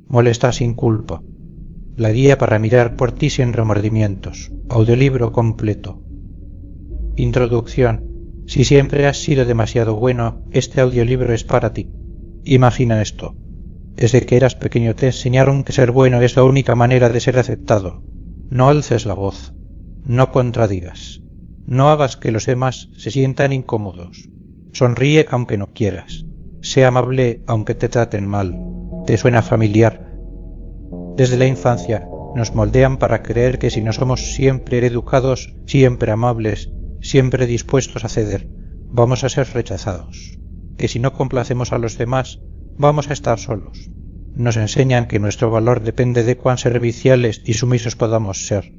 Molesta sin culpa. La guía para mirar por ti sin remordimientos. Audiolibro completo. Introducción. Si siempre has sido demasiado bueno, este audiolibro es para ti. Imagina esto. Desde que eras pequeño te enseñaron que ser bueno es la única manera de ser aceptado. No alces la voz. No contradigas. No hagas que los demás se sientan incómodos. Sonríe aunque no quieras. Sé amable aunque te traten mal. ¿Te suena familiar? Desde la infancia nos moldean para creer que si no somos siempre educados, siempre amables, siempre dispuestos a ceder, vamos a ser rechazados. Que si no complacemos a los demás, vamos a estar solos. Nos enseñan que nuestro valor depende de cuán serviciales y sumisos podamos ser.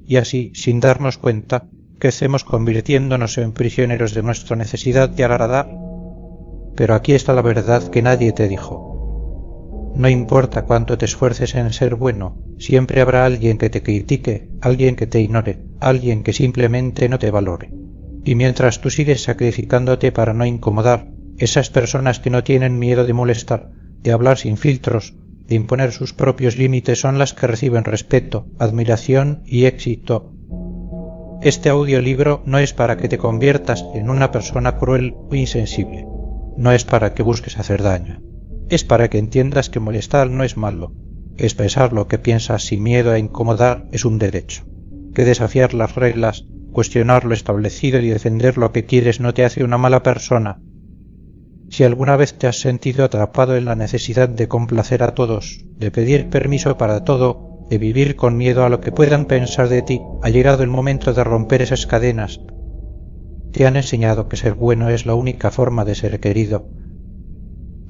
Y así, sin darnos cuenta, crecemos convirtiéndonos en prisioneros de nuestra necesidad de agradar. Pero aquí está la verdad que nadie te dijo. No importa cuánto te esfuerces en ser bueno, siempre habrá alguien que te critique, alguien que te ignore, alguien que simplemente no te valore. Y mientras tú sigues sacrificándote para no incomodar, esas personas que no tienen miedo de molestar, de hablar sin filtros, de imponer sus propios límites son las que reciben respeto, admiración y éxito. Este audiolibro no es para que te conviertas en una persona cruel o insensible. No es para que busques hacer daño. Es para que entiendas que molestar no es malo. Expresar lo que piensas sin miedo a incomodar es un derecho. Que desafiar las reglas, cuestionar lo establecido y defender lo que quieres no te hace una mala persona. Si alguna vez te has sentido atrapado en la necesidad de complacer a todos, de pedir permiso para todo, de vivir con miedo a lo que puedan pensar de ti, ha llegado el momento de romper esas cadenas. Te han enseñado que ser bueno es la única forma de ser querido.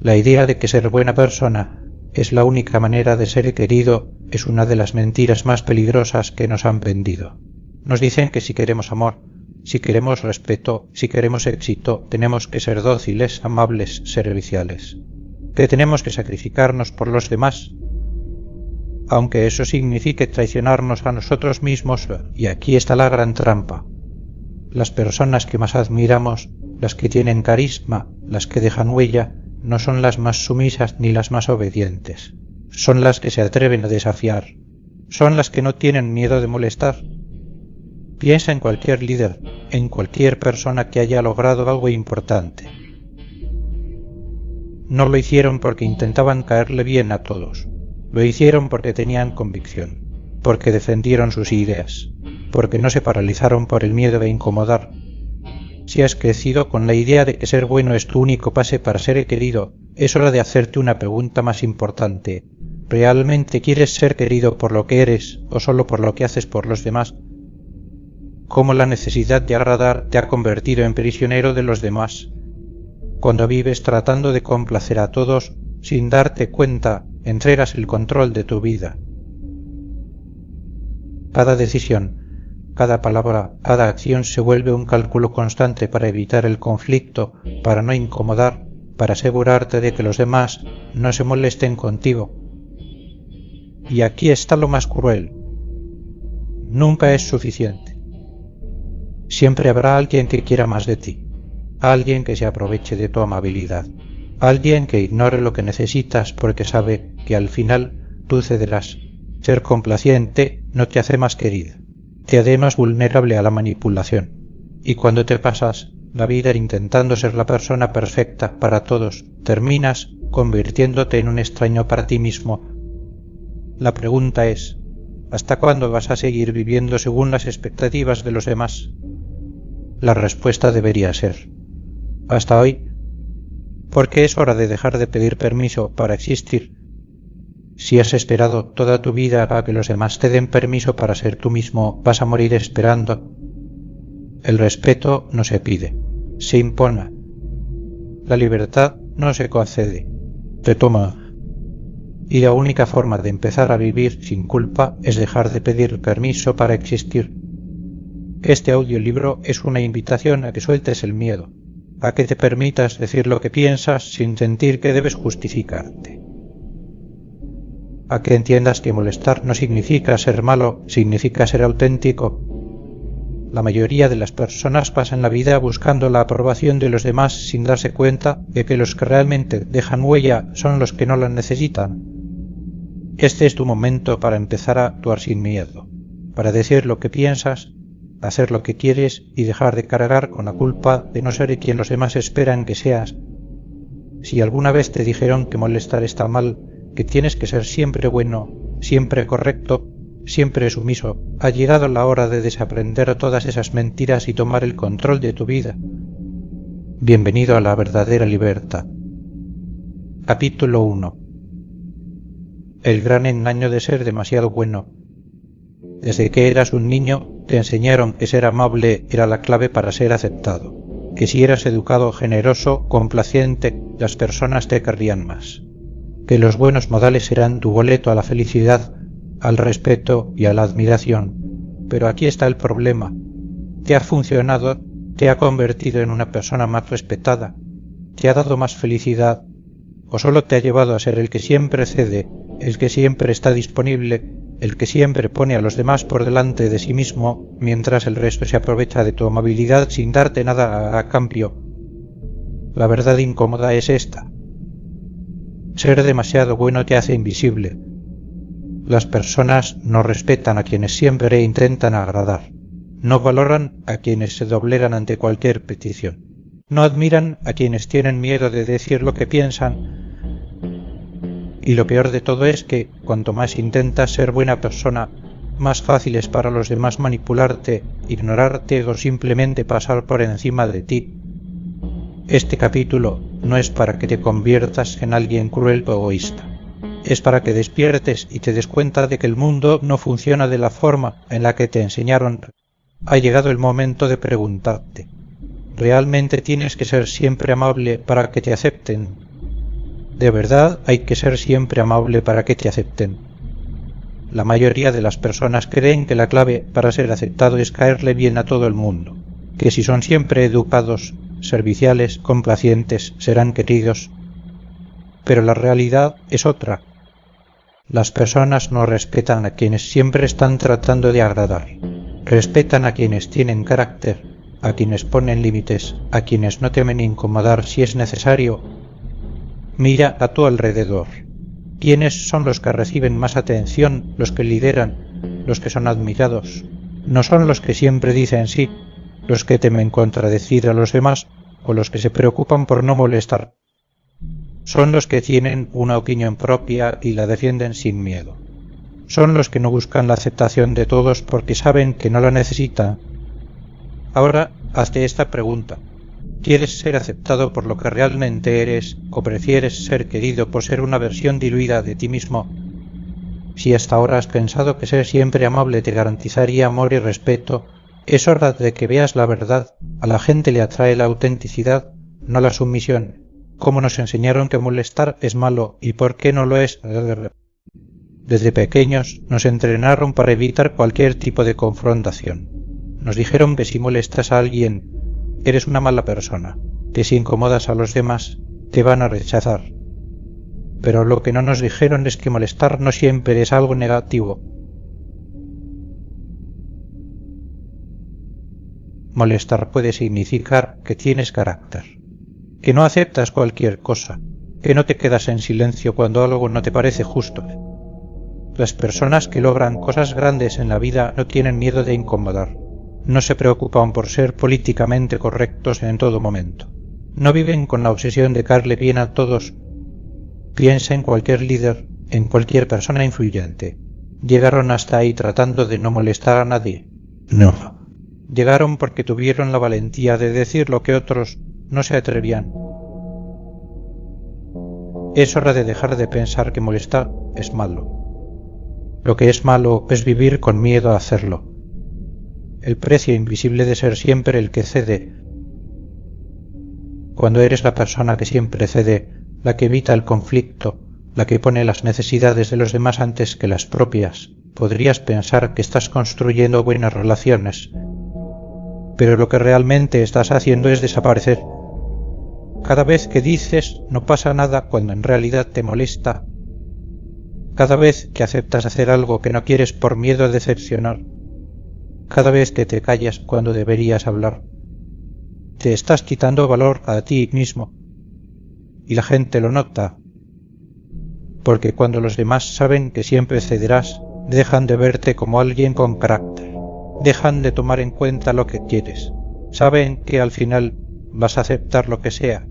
La idea de que ser buena persona es la única manera de ser querido es una de las mentiras más peligrosas que nos han vendido. Nos dicen que si queremos amor, si queremos respeto, si queremos éxito, tenemos que ser dóciles, amables, serviciales. Que tenemos que sacrificarnos por los demás, aunque eso signifique traicionarnos a nosotros mismos, y aquí está la gran trampa. Las personas que más admiramos, las que tienen carisma, las que dejan huella, no son las más sumisas ni las más obedientes. Son las que se atreven a desafiar. Son las que no tienen miedo de molestar. Piensa en cualquier líder, en cualquier persona que haya logrado algo importante. No lo hicieron porque intentaban caerle bien a todos. Lo hicieron porque tenían convicción, porque defendieron sus ideas, porque no se paralizaron por el miedo de incomodar. Si has crecido con la idea de que ser bueno es tu único pase para ser querido, es hora de hacerte una pregunta más importante. ¿Realmente quieres ser querido por lo que eres o solo por lo que haces por los demás? ¿Cómo la necesidad de agradar te ha convertido en prisionero de los demás? Cuando vives tratando de complacer a todos, sin darte cuenta, entregas el control de tu vida. Cada decisión, cada palabra, cada acción se vuelve un cálculo constante para evitar el conflicto, para no incomodar, para asegurarte de que los demás no se molesten contigo. Y aquí está lo más cruel. Nunca es suficiente. Siempre habrá alguien que quiera más de ti, alguien que se aproveche de tu amabilidad, alguien que ignore lo que necesitas porque sabe que al final tú cederás. Ser complaciente no te hace más querida, te haré más vulnerable a la manipulación. Y cuando te pasas la vida intentando ser la persona perfecta para todos, terminas convirtiéndote en un extraño para ti mismo. La pregunta es, ¿hasta cuándo vas a seguir viviendo según las expectativas de los demás? La respuesta debería ser, hasta hoy, porque es hora de dejar de pedir permiso para existir. Si has esperado toda tu vida a que los demás te den permiso para ser tú mismo, vas a morir esperando. El respeto no se pide, se impone. La libertad no se concede, se toma. Y la única forma de empezar a vivir sin culpa es dejar de pedir permiso para existir. Este audiolibro es una invitación a que sueltes el miedo, a que te permitas decir lo que piensas sin sentir que debes justificarte. A que entiendas que molestar no significa ser malo, significa ser auténtico. La mayoría de las personas pasan la vida buscando la aprobación de los demás sin darse cuenta de que los que realmente dejan huella son los que no la necesitan. Este es tu momento para empezar a actuar sin miedo, para decir lo que piensas, hacer lo que quieres y dejar de cargar con la culpa de no ser quien los demás esperan que seas. Si alguna vez te dijeron que molestar está mal, que tienes que ser siempre bueno, siempre correcto, siempre sumiso, ha llegado la hora de desaprender todas esas mentiras y tomar el control de tu vida. Bienvenido a la verdadera libertad. Capítulo 1. El gran engaño de ser demasiado bueno. Desde que eras un niño te enseñaron que ser amable era la clave para ser aceptado, que si eras educado, generoso, complaciente, las personas te querrían más, que los buenos modales eran tu boleto a la felicidad, al respeto y a la admiración. Pero aquí está el problema. Te ha funcionado, te ha convertido en una persona más respetada, te ha dado más felicidad, o solo te ha llevado a ser el que siempre cede, el que siempre está disponible, el que siempre pone a los demás por delante de sí mismo, mientras el resto se aprovecha de tu amabilidad sin darte nada a cambio. La verdad incómoda es esta. Ser demasiado bueno te hace invisible. Las personas no respetan a quienes siempre intentan agradar, no valoran a quienes se doblegan ante cualquier petición, no admiran a quienes tienen miedo de decir lo que piensan. Y lo peor de todo es que, cuanto más intentas ser buena persona, más fácil es para los demás manipularte, ignorarte o simplemente pasar por encima de ti. Este capítulo no es para que te conviertas en alguien cruel o egoísta. Es para que despiertes y te des cuenta de que el mundo no funciona de la forma en la que te enseñaron. Ha llegado el momento de preguntarte, ¿realmente tienes que ser siempre amable para que te acepten? ¿De verdad hay que ser siempre amable para que te acepten? La mayoría de las personas creen que la clave para ser aceptado es caerle bien a todo el mundo, que si son siempre educados, serviciales, complacientes, serán queridos. Pero la realidad es otra. Las personas no respetan a quienes siempre están tratando de agradar. Respetan a quienes tienen carácter, a quienes ponen límites, a quienes no temen incomodar si es necesario. Mira a tu alrededor. ¿Quiénes son los que reciben más atención, los que lideran, los que son admirados? No son los que siempre dicen sí, los que temen contradecir a los demás o los que se preocupan por no molestar. Son los que tienen una opinión propia y la defienden sin miedo. Son los que no buscan la aceptación de todos porque saben que no la necesitan. Ahora hazte esta pregunta. ¿Quieres ser aceptado por lo que realmente eres o prefieres ser querido por ser una versión diluida de ti mismo? Si hasta ahora has pensado que ser siempre amable te garantizaría amor y respeto, es hora de que veas la verdad. A la gente le atrae la autenticidad, no la sumisión. Como nos enseñaron que molestar es malo y por qué no lo es. Desde pequeños nos entrenaron para evitar cualquier tipo de confrontación. Nos dijeron que si molestas a alguien, eres una mala persona, que si incomodas a los demás, te van a rechazar. Pero lo que no nos dijeron es que molestar no siempre es algo negativo. Molestar puede significar que tienes carácter, que no aceptas cualquier cosa, que no te quedas en silencio cuando algo no te parece justo. Las personas que logran cosas grandes en la vida no tienen miedo de incomodar. No se preocupan por ser políticamente correctos en todo momento. No viven con la obsesión de caerle bien a todos. Piensa en cualquier líder, en cualquier persona influyente. ¿Llegaron hasta ahí tratando de no molestar a nadie? No. Llegaron porque tuvieron la valentía de decir lo que otros no se atrevían. Es hora de dejar de pensar que molestar es malo. Lo que es malo es vivir con miedo a hacerlo. El precio invisible de ser siempre el que cede. Cuando eres la persona que siempre cede, la que evita el conflicto, la que pone las necesidades de los demás antes que las propias, podrías pensar que estás construyendo buenas relaciones. Pero lo que realmente estás haciendo es desaparecer. Cada vez que dices no pasa nada cuando en realidad te molesta. Cada vez que aceptas hacer algo que no quieres por miedo a decepcionar. Cada vez que te callas cuando deberías hablar. Te estás quitando valor a ti mismo. Y la gente lo nota. porque cuando los demás saben que siempre cederás, dejan de verte como alguien con carácter, dejan de tomar en cuenta lo que quieres, saben que al final vas a aceptar lo que sea.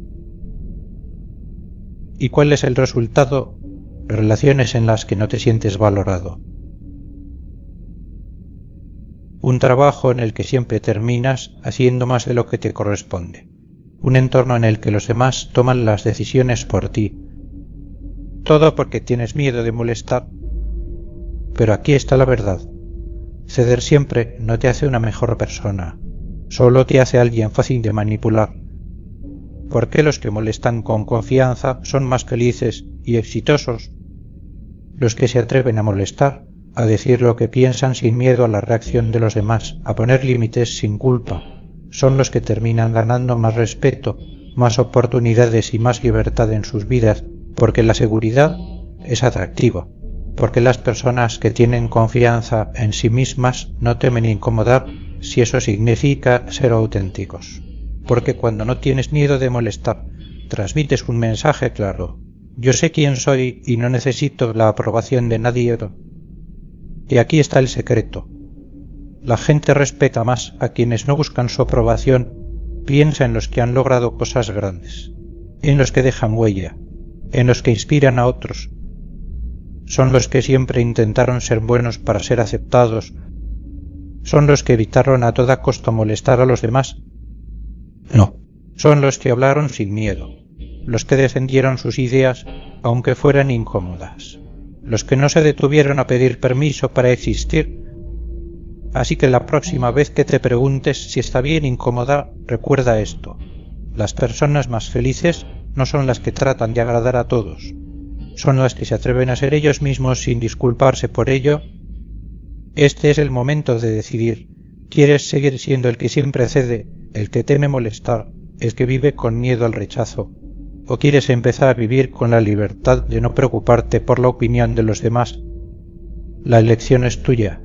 ¿Y cuál es el resultado? Relaciones en las que no te sientes valorado. Un trabajo en el que siempre terminas haciendo más de lo que te corresponde. Un entorno en el que los demás toman las decisiones por ti. Todo porque tienes miedo de molestar. Pero aquí está la verdad. Ceder siempre no te hace una mejor persona. Solo te hace alguien fácil de manipular. ¿Por qué los que molestan con confianza son más felices y exitosos? Los que se atreven a molestar, a decir lo que piensan sin miedo a la reacción de los demás, a poner límites sin culpa, son los que terminan ganando más respeto, más oportunidades y más libertad en sus vidas, porque la seguridad es atractiva, porque las personas que tienen confianza en sí mismas no temen incomodar si eso significa ser auténticos. Porque cuando no tienes miedo de molestar, transmites un mensaje claro. Yo sé quién soy y no necesito la aprobación de nadie. Y aquí está el secreto. La gente respeta más a quienes no buscan su aprobación, piensa en los que han logrado cosas grandes, en los que dejan huella, en los que inspiran a otros. Son los que siempre intentaron ser buenos para ser aceptados, son los que evitaron a toda costa molestar a los demás. No, son los que hablaron sin miedo, los que defendieron sus ideas aunque fueran incómodas, los que no se detuvieron a pedir permiso para existir. Así que la próxima vez que te preguntes si está bien incomodar, recuerda esto. Las personas más felices no son las que tratan de agradar a todos, son las que se atreven a ser ellos mismos sin disculparse por ello. Este es el momento de decidir. ¿Quieres seguir siendo el que siempre cede, el que teme molestar, el que vive con miedo al rechazo? ¿O quieres empezar a vivir con la libertad de no preocuparte por la opinión de los demás? La elección es tuya.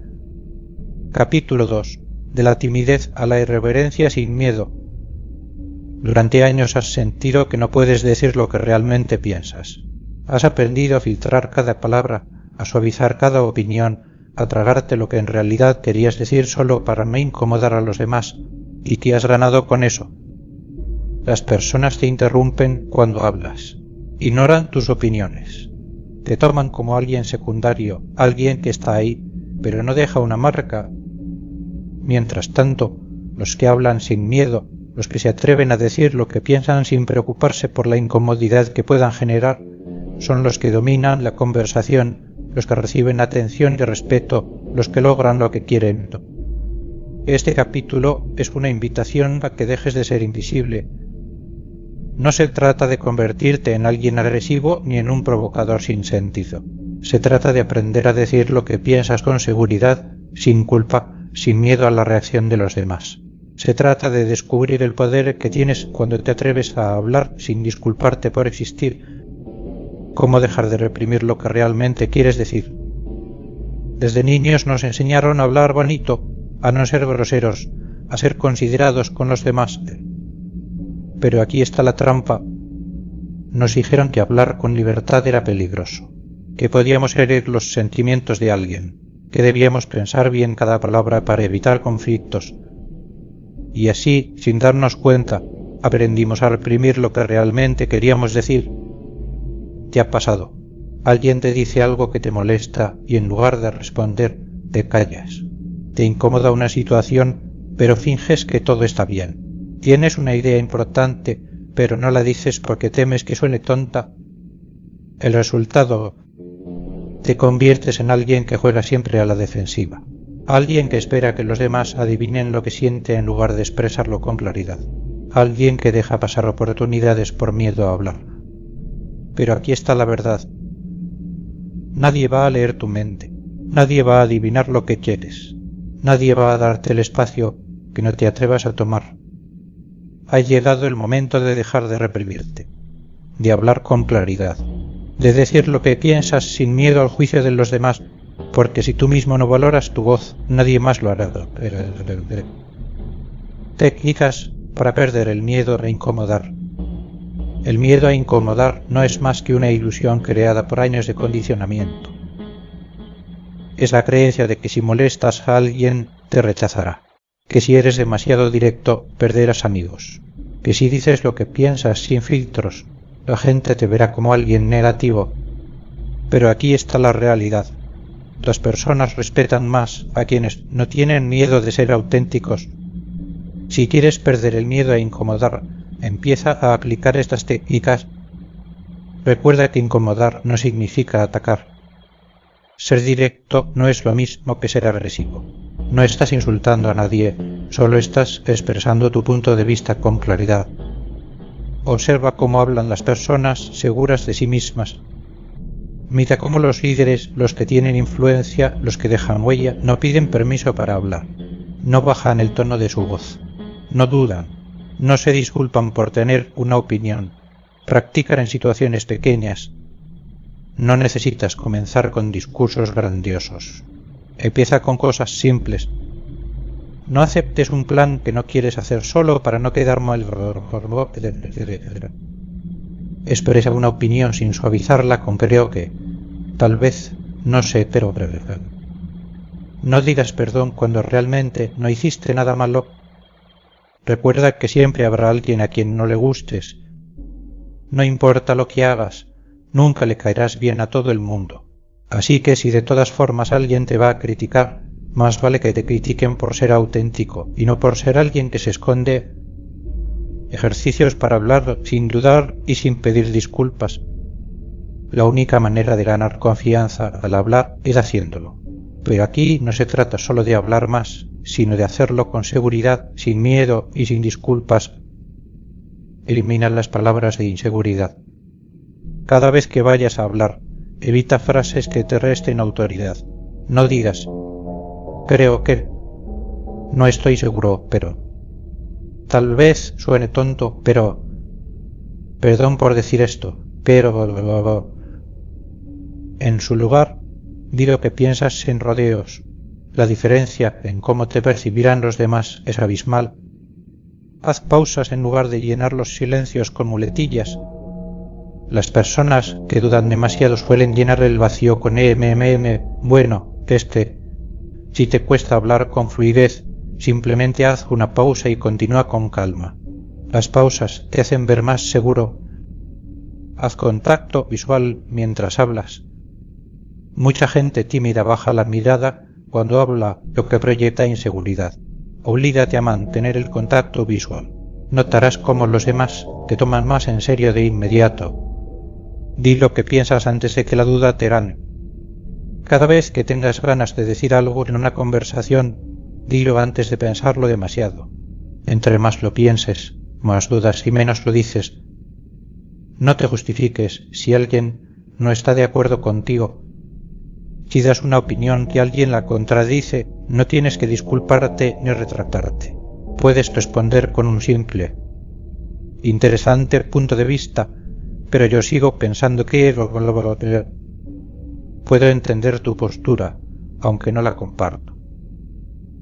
Capítulo 2. De la timidez a la irreverencia sin miedo. Durante años has sentido que no puedes decir lo que realmente piensas. Has aprendido a filtrar cada palabra, a suavizar cada opinión, a tragarte lo que en realidad querías decir solo para no incomodar a los demás, y te has ganado con eso. Las personas te interrumpen cuando hablas, ignoran tus opiniones, te toman como alguien secundario, alguien que está ahí, pero no deja una marca. Mientras tanto, los que hablan sin miedo, los que se atreven a decir lo que piensan sin preocuparse por la incomodidad que puedan generar, son los que dominan la conversación, los que reciben atención y respeto, los que logran lo que quieren. Este capítulo es una invitación a que dejes de ser invisible. No se trata de convertirte en alguien agresivo ni en un provocador sin sentido. Se trata de aprender a decir lo que piensas con seguridad, sin culpa, sin miedo a la reacción de los demás. Se trata de descubrir el poder que tienes cuando te atreves a hablar sin disculparte por existir. ¿Cómo dejar de reprimir lo que realmente quieres decir? Desde niños nos enseñaron a hablar bonito, a no ser groseros, a ser considerados con los demás. Pero aquí está la trampa. Nos dijeron que hablar con libertad era peligroso, que podíamos herir los sentimientos de alguien, que debíamos pensar bien cada palabra para evitar conflictos. Y así, sin darnos cuenta, aprendimos a reprimir lo que realmente queríamos decir. Te ha pasado. Alguien te dice algo que te molesta y en lugar de responder, te callas. Te incomoda una situación, pero finges que todo está bien. Tienes una idea importante, pero no la dices porque temes que suene tonta. El resultado: te conviertes en alguien que juega siempre a la defensiva. Alguien que espera que los demás adivinen lo que siente en lugar de expresarlo con claridad. Alguien que deja pasar oportunidades por miedo a hablar. Pero aquí está la verdad. Nadie va a leer tu mente. Nadie va a adivinar lo que quieres. Nadie va a darte el espacio que no te atrevas a tomar. Ha llegado el momento de dejar de reprimirte, de hablar con claridad, de decir lo que piensas sin miedo al juicio de los demás, porque si tú mismo no valoras tu voz, nadie más lo hará. Técnicas para perder el miedo a incomodar. El miedo a incomodar no es más que una ilusión creada por años de condicionamiento. Es la creencia de que si molestas a alguien te rechazará, que si eres demasiado directo perderás amigos, que si dices lo que piensas sin filtros, la gente te verá como alguien negativo. Pero aquí está la realidad. Las personas respetan más a quienes no tienen miedo de ser auténticos. Si quieres perder el miedo a incomodar, empieza a aplicar estas técnicas. Recuerda que incomodar no significa atacar. Ser directo no es lo mismo que ser agresivo. No estás insultando a nadie, solo estás expresando tu punto de vista con claridad. Observa cómo hablan las personas seguras de sí mismas. Mira cómo los líderes, los que tienen influencia, los que dejan huella, no piden permiso para hablar, no bajan el tono de su voz, no dudan, no se disculpan por tener una opinión, practican en situaciones pequeñas. No necesitas comenzar con discursos grandiosos. Empieza con cosas simples. No aceptes un plan que no quieres hacer solo para no quedar mal. Expresa una opinión sin suavizarla con creo que, tal vez, no sé, pero... No digas perdón cuando realmente no hiciste nada malo. Recuerda que siempre habrá alguien a quien no le gustes. No importa lo que hagas, nunca le caerás bien a todo el mundo. Así que si de todas formas alguien te va a criticar, más vale que te critiquen por ser auténtico y no por ser alguien que se esconde. Ejercicios para hablar sin dudar y sin pedir disculpas. La única manera de ganar confianza al hablar es haciéndolo. Pero aquí no se trata solo de hablar más, sino de hacerlo con seguridad, sin miedo y sin disculpas. Elimina las palabras de inseguridad. Cada vez que vayas a hablar, evita frases que te resten autoridad. No digas, creo que, no estoy seguro, pero, tal vez suene tonto, pero, perdón por decir esto, pero, en su lugar, di lo que piensas sin rodeos. La diferencia en cómo te percibirán los demás es abismal. Haz pausas en lugar de llenar los silencios con muletillas. Las personas que dudan demasiado suelen llenar el vacío con bueno, Si te cuesta hablar con fluidez, simplemente haz una pausa y continúa con calma. Las pausas te hacen ver más seguro. Haz contacto visual mientras hablas. Mucha gente tímida baja la mirada cuando habla, lo que proyecta inseguridad. Oblígate a mantener el contacto visual. Notarás cómo los demás te toman más en serio de inmediato. Di lo que piensas antes de que la duda te gane. Cada vez que tengas ganas de decir algo en una conversación, dilo antes de pensarlo demasiado. Entre más lo pienses, más dudas y menos lo dices. No te justifiques si alguien no está de acuerdo contigo. Si das una opinión y alguien la contradice, no tienes que disculparte ni retractarte. Puedes responder con un simple, interesante punto de vista, pero yo sigo pensando que... Puedo entender tu postura, aunque no la comparto.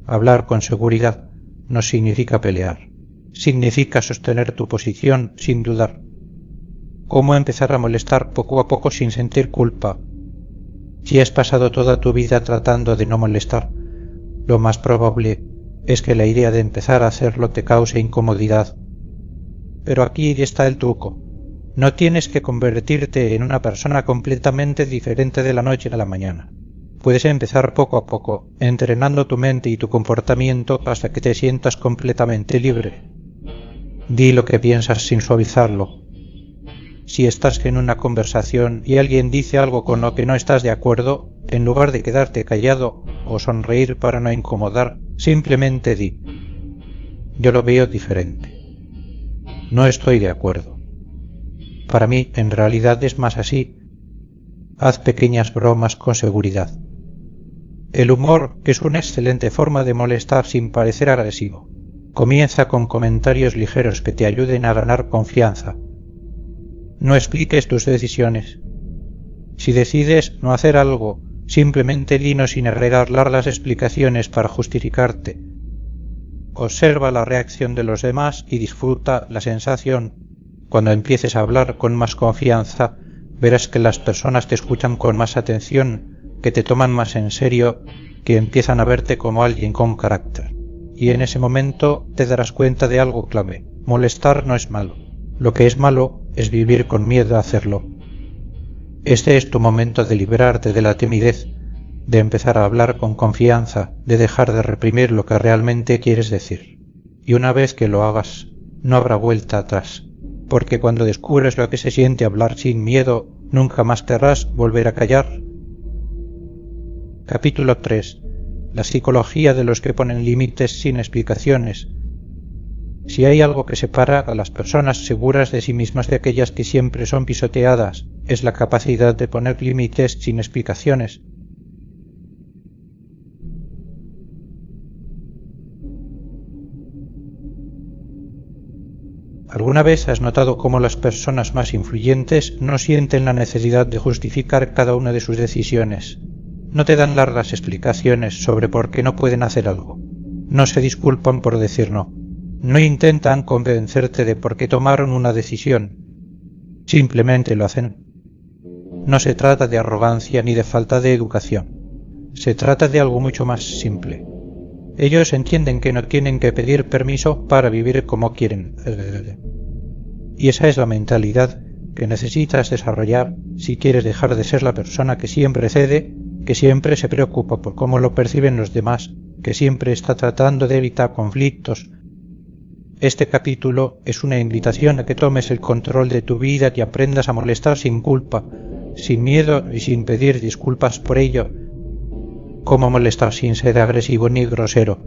Hablar con seguridad no significa pelear. Significa sostener tu posición sin dudar. ¿Cómo empezar a molestar poco a poco sin sentir culpa? Si has pasado toda tu vida tratando de no molestar, lo más probable es que la idea de empezar a hacerlo te cause incomodidad. Pero aquí está el truco. No tienes que convertirte en una persona completamente diferente de la noche a la mañana. Puedes empezar poco a poco, entrenando tu mente y tu comportamiento hasta que te sientas completamente libre. Di lo que piensas sin suavizarlo. Si estás en una conversación y alguien dice algo con lo que no estás de acuerdo, en lugar de quedarte callado o sonreír para no incomodar, simplemente di: yo lo veo diferente. No estoy de acuerdo. Para mí, en realidad es más así. Haz pequeñas bromas con seguridad. El humor es una excelente forma de molestar sin parecer agresivo. Comienza con comentarios ligeros que te ayuden a ganar confianza. No expliques tus decisiones. Si decides no hacer algo, simplemente dino sin agregar largas explicaciones para justificarte. Observa la reacción de los demás y disfruta la sensación, Cuando empieces a hablar con más confianza, verás que las personas te escuchan con más atención, que te toman más en serio, que empiezan a verte como alguien con carácter. Y en ese momento te darás cuenta de algo clave. Molestar no es malo. Lo que es malo es vivir con miedo a hacerlo. Este es tu momento de liberarte de la timidez, de empezar a hablar con confianza, de dejar de reprimir lo que realmente quieres decir. Y una vez que lo hagas, no habrá vuelta atrás, porque cuando descubres lo que se siente hablar sin miedo, nunca más querrás volver a callar. Capítulo 3. La psicología de los que ponen límites sin explicaciones. Si hay algo que separa a las personas seguras de sí mismas de aquellas que siempre son pisoteadas, es la capacidad de poner límites sin explicaciones. ¿Alguna vez has notado cómo las personas más influyentes no sienten la necesidad de justificar cada una de sus decisiones? No te dan largas explicaciones sobre por qué no pueden hacer algo. No se disculpan por decir no. No intentan convencerte de por qué tomaron una decisión. Simplemente lo hacen. No se trata de arrogancia ni de falta de educación. Se trata de algo mucho más simple. Ellos entienden que no tienen que pedir permiso para vivir como quieren. Y esa es la mentalidad que necesitas desarrollar si quieres dejar de ser la persona que siempre cede, que siempre se preocupa por cómo lo perciben los demás, que siempre está tratando de evitar conflictos. Este capítulo es una invitación a que tomes el control de tu vida y aprendas a molestar sin culpa, sin miedo y sin pedir disculpas por ello. ¿Cómo molestar sin ser agresivo ni grosero?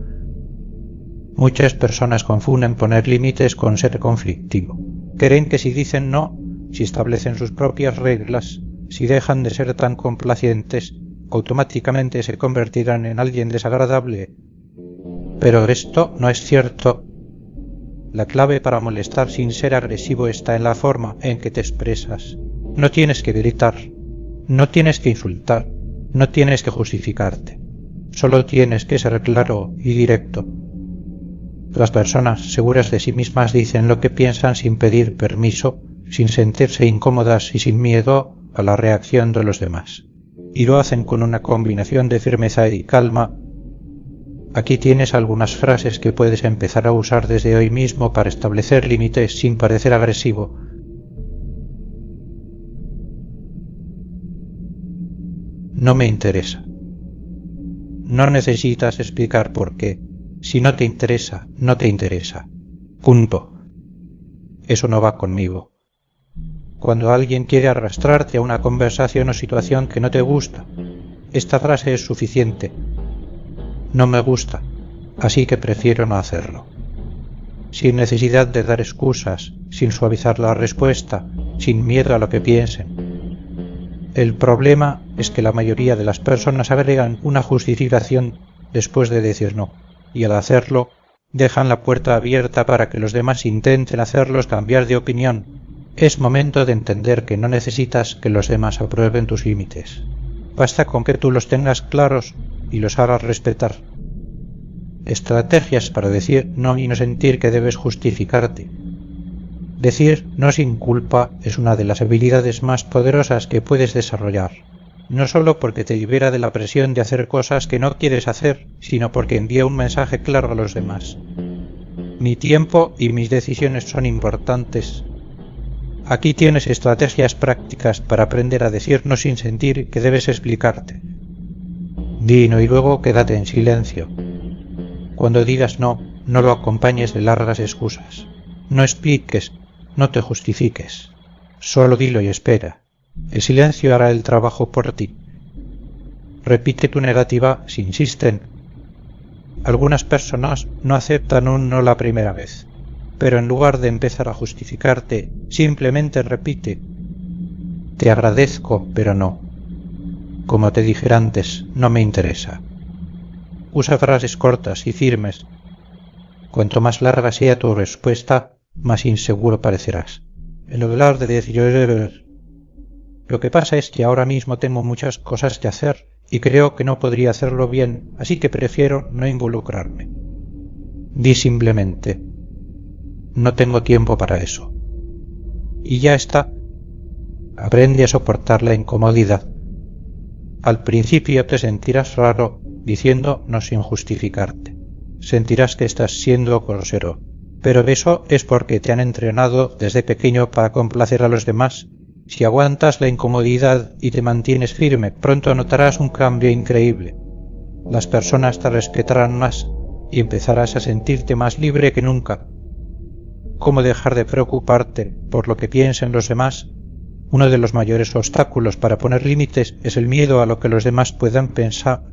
Muchas personas confunden poner límites con ser conflictivo. Creen que si dicen no, si establecen sus propias reglas, si dejan de ser tan complacientes, automáticamente se convertirán en alguien desagradable. Pero esto no es cierto. La clave para molestar sin ser agresivo está en la forma en que te expresas. No tienes que gritar, no tienes que insultar, no tienes que justificarte. Solo tienes que ser claro y directo. Las personas seguras de sí mismas dicen lo que piensan sin pedir permiso, sin sentirse incómodas y sin miedo a la reacción de los demás. Y lo hacen con una combinación de firmeza y calma. Aquí tienes algunas frases que puedes empezar a usar desde hoy mismo para establecer límites sin parecer agresivo. No me interesa. No necesitas explicar por qué. Si no te interesa, no te interesa. Punto. Eso no va conmigo. Cuando alguien quiere arrastrarte a una conversación o situación que no te gusta, esta frase es suficiente. No me gusta, así que prefiero no hacerlo. Sin necesidad de dar excusas, sin suavizar la respuesta, sin miedo a lo que piensen. El problema es que la mayoría de las personas agregan una justificación después de decir no, y al hacerlo dejan la puerta abierta para que los demás intenten hacerlos cambiar de opinión. Es momento de entender que no necesitas que los demás aprueben tus límites. Basta con que tú los tengas claros y los hagas respetar. Estrategias para decir no y no sentir que debes justificarte. Decir no sin culpa es una de las habilidades más poderosas que puedes desarrollar. No solo porque te libera de la presión de hacer cosas que no quieres hacer, sino porque envía un mensaje claro a los demás. Mi tiempo y mis decisiones son importantes. Aquí tienes estrategias prácticas para aprender a decir no sin sentir que debes explicarte. Di no y luego quédate en silencio. Cuando digas no, no lo acompañes de largas excusas. No expliques, no te justifiques. Solo dilo y espera. El silencio hará el trabajo por ti. Repite tu negativa si insisten. Algunas personas no aceptan un no la primera vez, pero en lugar de empezar a justificarte, simplemente repite: te agradezco, pero no. Como te dije antes, no me interesa. Usa frases cortas y firmes. Cuanto más larga sea tu respuesta, más inseguro parecerás. En lugar de decir lo que pasa es que ahora mismo tengo muchas cosas que hacer y creo que no podría hacerlo bien, así que prefiero no involucrarme. Di simplemente: no tengo tiempo para eso. y ya está. Aprende a soportar la incomodidad. Al principio te sentirás raro diciéndonos sin justificarte. Sentirás que estás siendo grosero. Pero eso es porque te han entrenado desde pequeño para complacer a los demás. Si aguantas la incomodidad y te mantienes firme, pronto notarás un cambio increíble. Las personas te respetarán más y empezarás a sentirte más libre que nunca. ¿Cómo dejar de preocuparte por lo que piensen los demás? Uno de los mayores obstáculos para poner límites es el miedo a lo que los demás puedan pensar.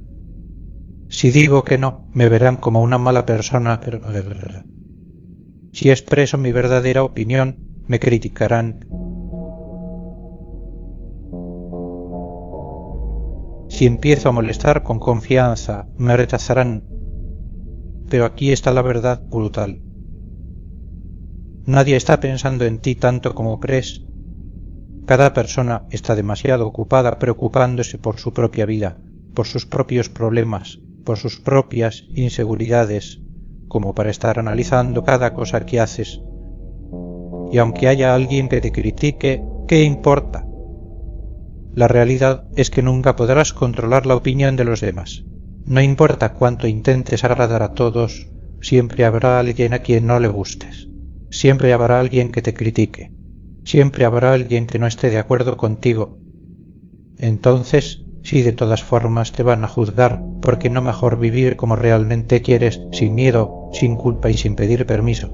Si digo que no, me verán como una mala persona, pero si expreso mi verdadera opinión, me criticarán. Si empiezo a molestar con confianza, me rechazarán. Pero aquí está la verdad brutal. Nadie está pensando en ti tanto como crees. Cada persona está demasiado ocupada preocupándose por su propia vida, por sus propios problemas, por sus propias inseguridades, como para estar analizando cada cosa que haces. Y aunque haya alguien que te critique, ¿qué importa? La realidad es que nunca podrás controlar la opinión de los demás. No importa cuánto intentes agradar a todos, siempre habrá alguien a quien no le gustes. Siempre habrá alguien que te critique. Siempre habrá alguien que no esté de acuerdo contigo. Entonces, si de todas formas te van a juzgar, ¿por qué no mejor vivir como realmente quieres, sin miedo, sin culpa y sin pedir permiso?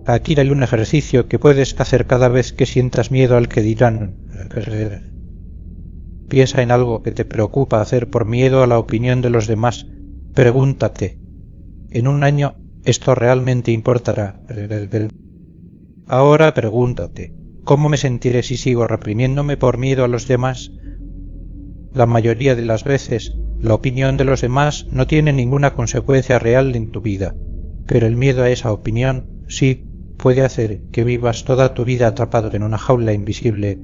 Aquí hay un ejercicio que puedes hacer cada vez que sientas miedo al que dirán. Piensa en algo que te preocupa hacer por miedo a la opinión de los demás. Pregúntate, ¿en un año esto realmente importará? Ahora pregúntate, ¿cómo me sentiré si sigo reprimiéndome por miedo a los demás? La mayoría de las veces, la opinión de los demás no tiene ninguna consecuencia real en tu vida, pero el miedo a esa opinión sí puede hacer que vivas toda tu vida atrapado en una jaula invisible.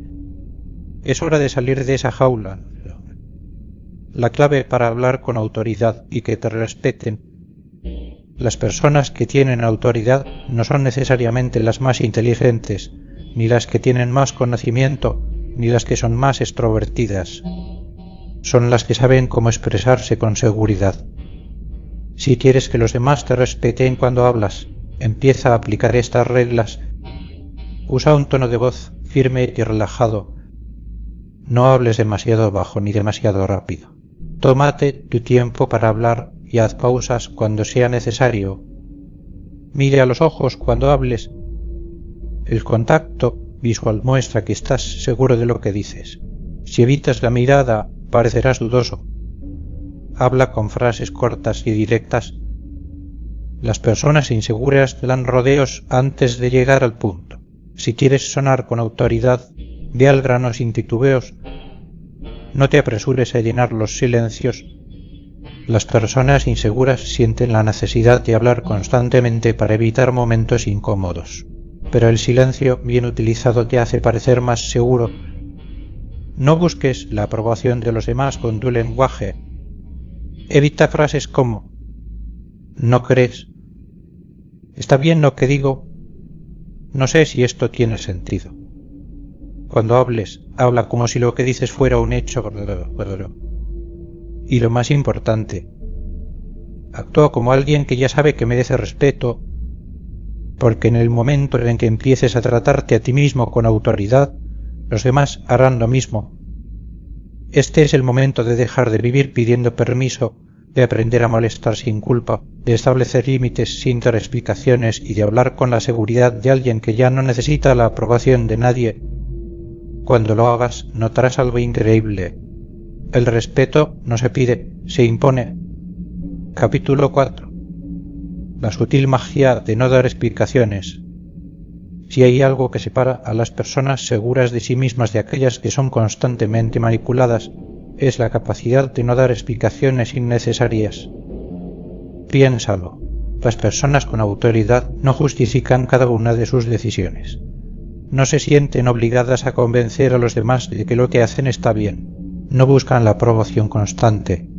Es hora de salir de esa jaula. La clave para hablar con autoridad y que te respeten. Las personas que tienen autoridad no son necesariamente las más inteligentes, ni las que tienen más conocimiento, ni las que son más extrovertidas. Son las que saben cómo expresarse con seguridad. Si quieres que los demás te respeten cuando hablas, empieza a aplicar estas reglas. Usa un tono de voz firme y relajado. No hables demasiado bajo ni demasiado rápido. Tómate tu tiempo para hablar y haz pausas cuando sea necesario. Mire a los ojos cuando hables. El contacto visual muestra que estás seguro de lo que dices. Si evitas la mirada, parecerás dudoso. Habla con frases cortas y directas. Las personas inseguras dan rodeos antes de llegar al punto. Si quieres sonar con autoridad, ve al grano sin titubeos. No te apresures a llenar los silencios. Las personas inseguras sienten la necesidad de hablar constantemente para evitar momentos incómodos. Pero el silencio bien utilizado te hace parecer más seguro. No busques la aprobación de los demás con tu lenguaje. Evita frases como «¿No crees? ¿Está bien lo que digo? No sé si esto tiene sentido». Cuando hables, habla como si lo que dices fuera un hecho. Y lo más importante, actúa como alguien que ya sabe que merece respeto, porque en el momento en que empieces a tratarte a ti mismo con autoridad, los demás harán lo mismo. Este es el momento de dejar de vivir pidiendo permiso, de aprender a molestar sin culpa, de establecer límites sin dar explicaciones y de hablar con la seguridad de alguien que ya no necesita la aprobación de nadie. Cuando lo hagas, notarás algo increíble. El respeto no se pide, se impone. Capítulo 4. La sutil magia de no dar explicaciones. Si hay algo que separa a las personas seguras de sí mismas de aquellas que son constantemente manipuladas, es la capacidad de no dar explicaciones innecesarias. Piénsalo. Las personas con autoridad no justifican cada una de sus decisiones. No se sienten obligadas a convencer a los demás de que lo que hacen está bien. No buscan la aprobación constante.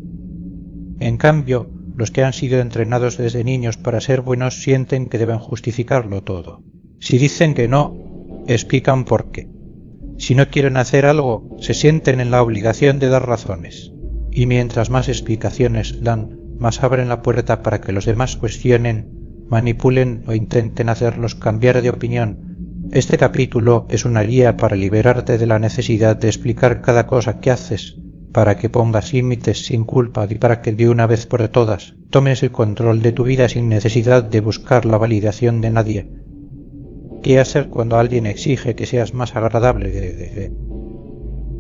En cambio, los que han sido entrenados desde niños para ser buenos sienten que deben justificarlo todo. Si dicen que no, explican por qué. Si no quieren hacer algo, se sienten en la obligación de dar razones. Y mientras más explicaciones dan, más abren la puerta para que los demás cuestionen, manipulen o intenten hacerlos cambiar de opinión. Este capítulo es una guía para liberarte de la necesidad de explicar cada cosa que haces, para que pongas límites sin culpa y para que de una vez por todas tomes el control de tu vida sin necesidad de buscar la validación de nadie. ¿Qué hacer cuando alguien exige que seas más agradable?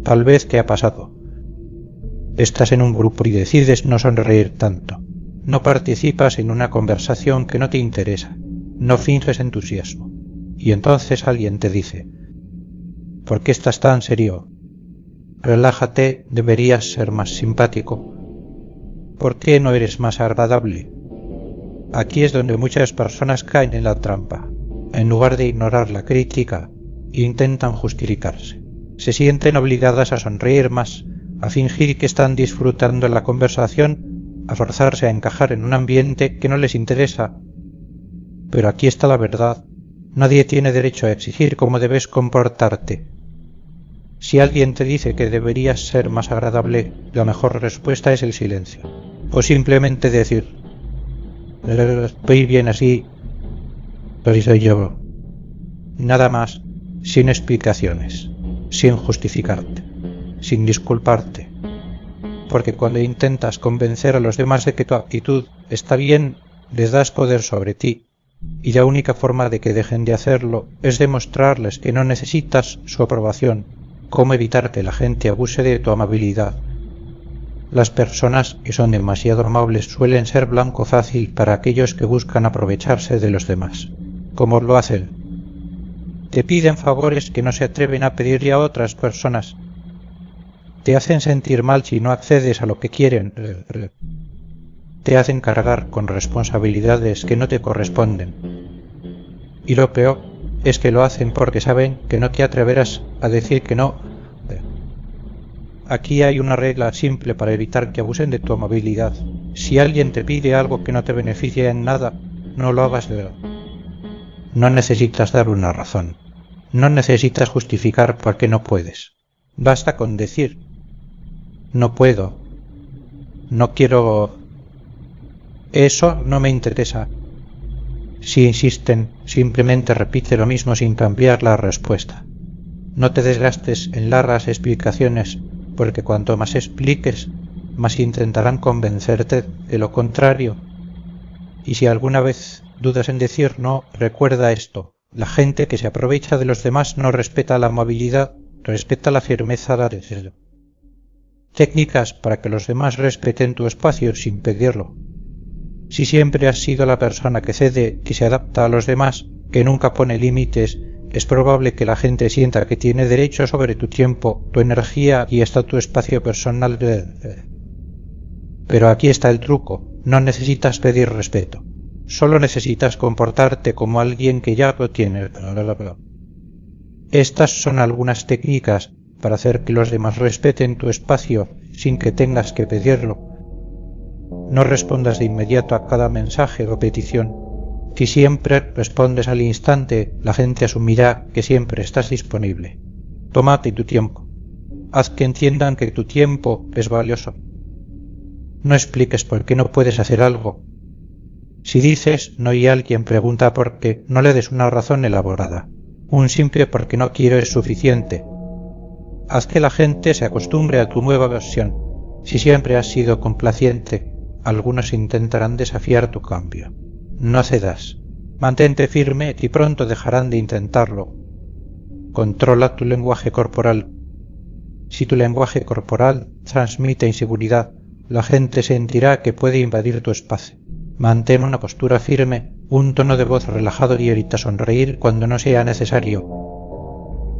Tal vez te ha pasado. Estás en un grupo y decides no sonreír tanto. No participas en una conversación que no te interesa. No finges entusiasmo. Y entonces alguien te dice: ¿por qué estás tan serio? Relájate, deberías ser más simpático. ¿Por qué no eres más agradable? Aquí es donde muchas personas caen en la trampa. En lugar de ignorar la crítica, intentan justificarse. Se sienten obligadas a sonreír más, a fingir que están disfrutando la conversación, a forzarse a encajar en un ambiente que no les interesa. Pero aquí está la verdad. Nadie tiene derecho a exigir cómo debes comportarte. Si alguien te dice que deberías ser más agradable, la mejor respuesta es el silencio. O simplemente decir: estoy bien así, pero soy yo. Nada más, sin explicaciones, sin justificarte, sin disculparte. Porque cuando intentas convencer a los demás de que tu actitud está bien, les das poder sobre ti. Y la única forma de que dejen de hacerlo es demostrarles que no necesitas su aprobación. ¿Cómo evitar que la gente abuse de tu amabilidad? Las personas que son demasiado amables suelen ser blanco fácil para aquellos que buscan aprovecharse de los demás. ¿Cómo lo hacen? Te piden favores que no se atreven a pedirle a otras personas. Te hacen sentir mal si no accedes a lo que quieren. Te hacen cargar con responsabilidades que no te corresponden. Y lo peor es que lo hacen porque saben que no te atreverás a decir que no. Aquí hay una regla simple para evitar que abusen de tu amabilidad. Si alguien te pide algo que no te beneficia en nada, no lo hagas. No necesitas dar una razón. No necesitas justificar por qué no puedes. Basta con decir: no puedo. No quiero. Eso no me interesa. Si insisten, simplemente repite lo mismo sin cambiar la respuesta. No te desgastes en largas explicaciones, porque cuanto más expliques, más intentarán convencerte de lo contrario. Y si alguna vez dudas en decir no, recuerda esto: la gente que se aprovecha de los demás no respeta la amabilidad, respeta la firmeza de deseo. Técnicas para que los demás respeten tu espacio sin pedirlo. Si siempre has sido la persona que cede, que se adapta a los demás, que nunca pone límites, es probable que la gente sienta que tiene derecho sobre tu tiempo, tu energía y hasta tu espacio personal. Pero aquí está el truco: no necesitas pedir respeto. Solo necesitas comportarte como alguien que ya lo tiene. Estas son algunas técnicas para hacer que los demás respeten tu espacio sin que tengas que pedirlo. No respondas de inmediato a cada mensaje o petición. Si siempre respondes al instante, la gente asumirá que siempre estás disponible. Tómate tu tiempo. Haz que entiendan que tu tiempo es valioso. No expliques por qué no puedes hacer algo. Si dices no y alguien pregunta por qué, no le des una razón elaborada. Un simple porque no quiero es suficiente. Haz que la gente se acostumbre a tu nueva versión. Si siempre has sido complaciente, algunos intentarán desafiar tu cambio. No cedas. Mantente firme y pronto dejarán de intentarlo. Controla tu lenguaje corporal. Si tu lenguaje corporal transmite inseguridad, la gente sentirá que puede invadir tu espacio. Mantén una postura firme, un tono de voz relajado y evita sonreír cuando no sea necesario.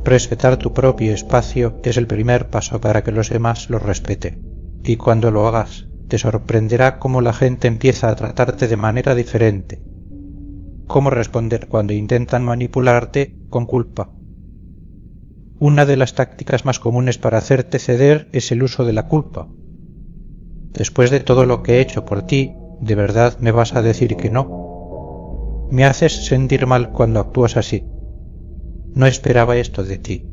Respetar tu propio espacio es el primer paso para que los demás lo respeten. Y cuando lo hagas, te sorprenderá cómo la gente empieza a tratarte de manera diferente. Cómo responder cuando intentan manipularte con culpa. Una de las tácticas más comunes para hacerte ceder es el uso de la culpa. Después de todo lo que he hecho por ti, ¿de verdad me vas a decir que no? Me haces sentir mal cuando actúas así. No esperaba esto de ti.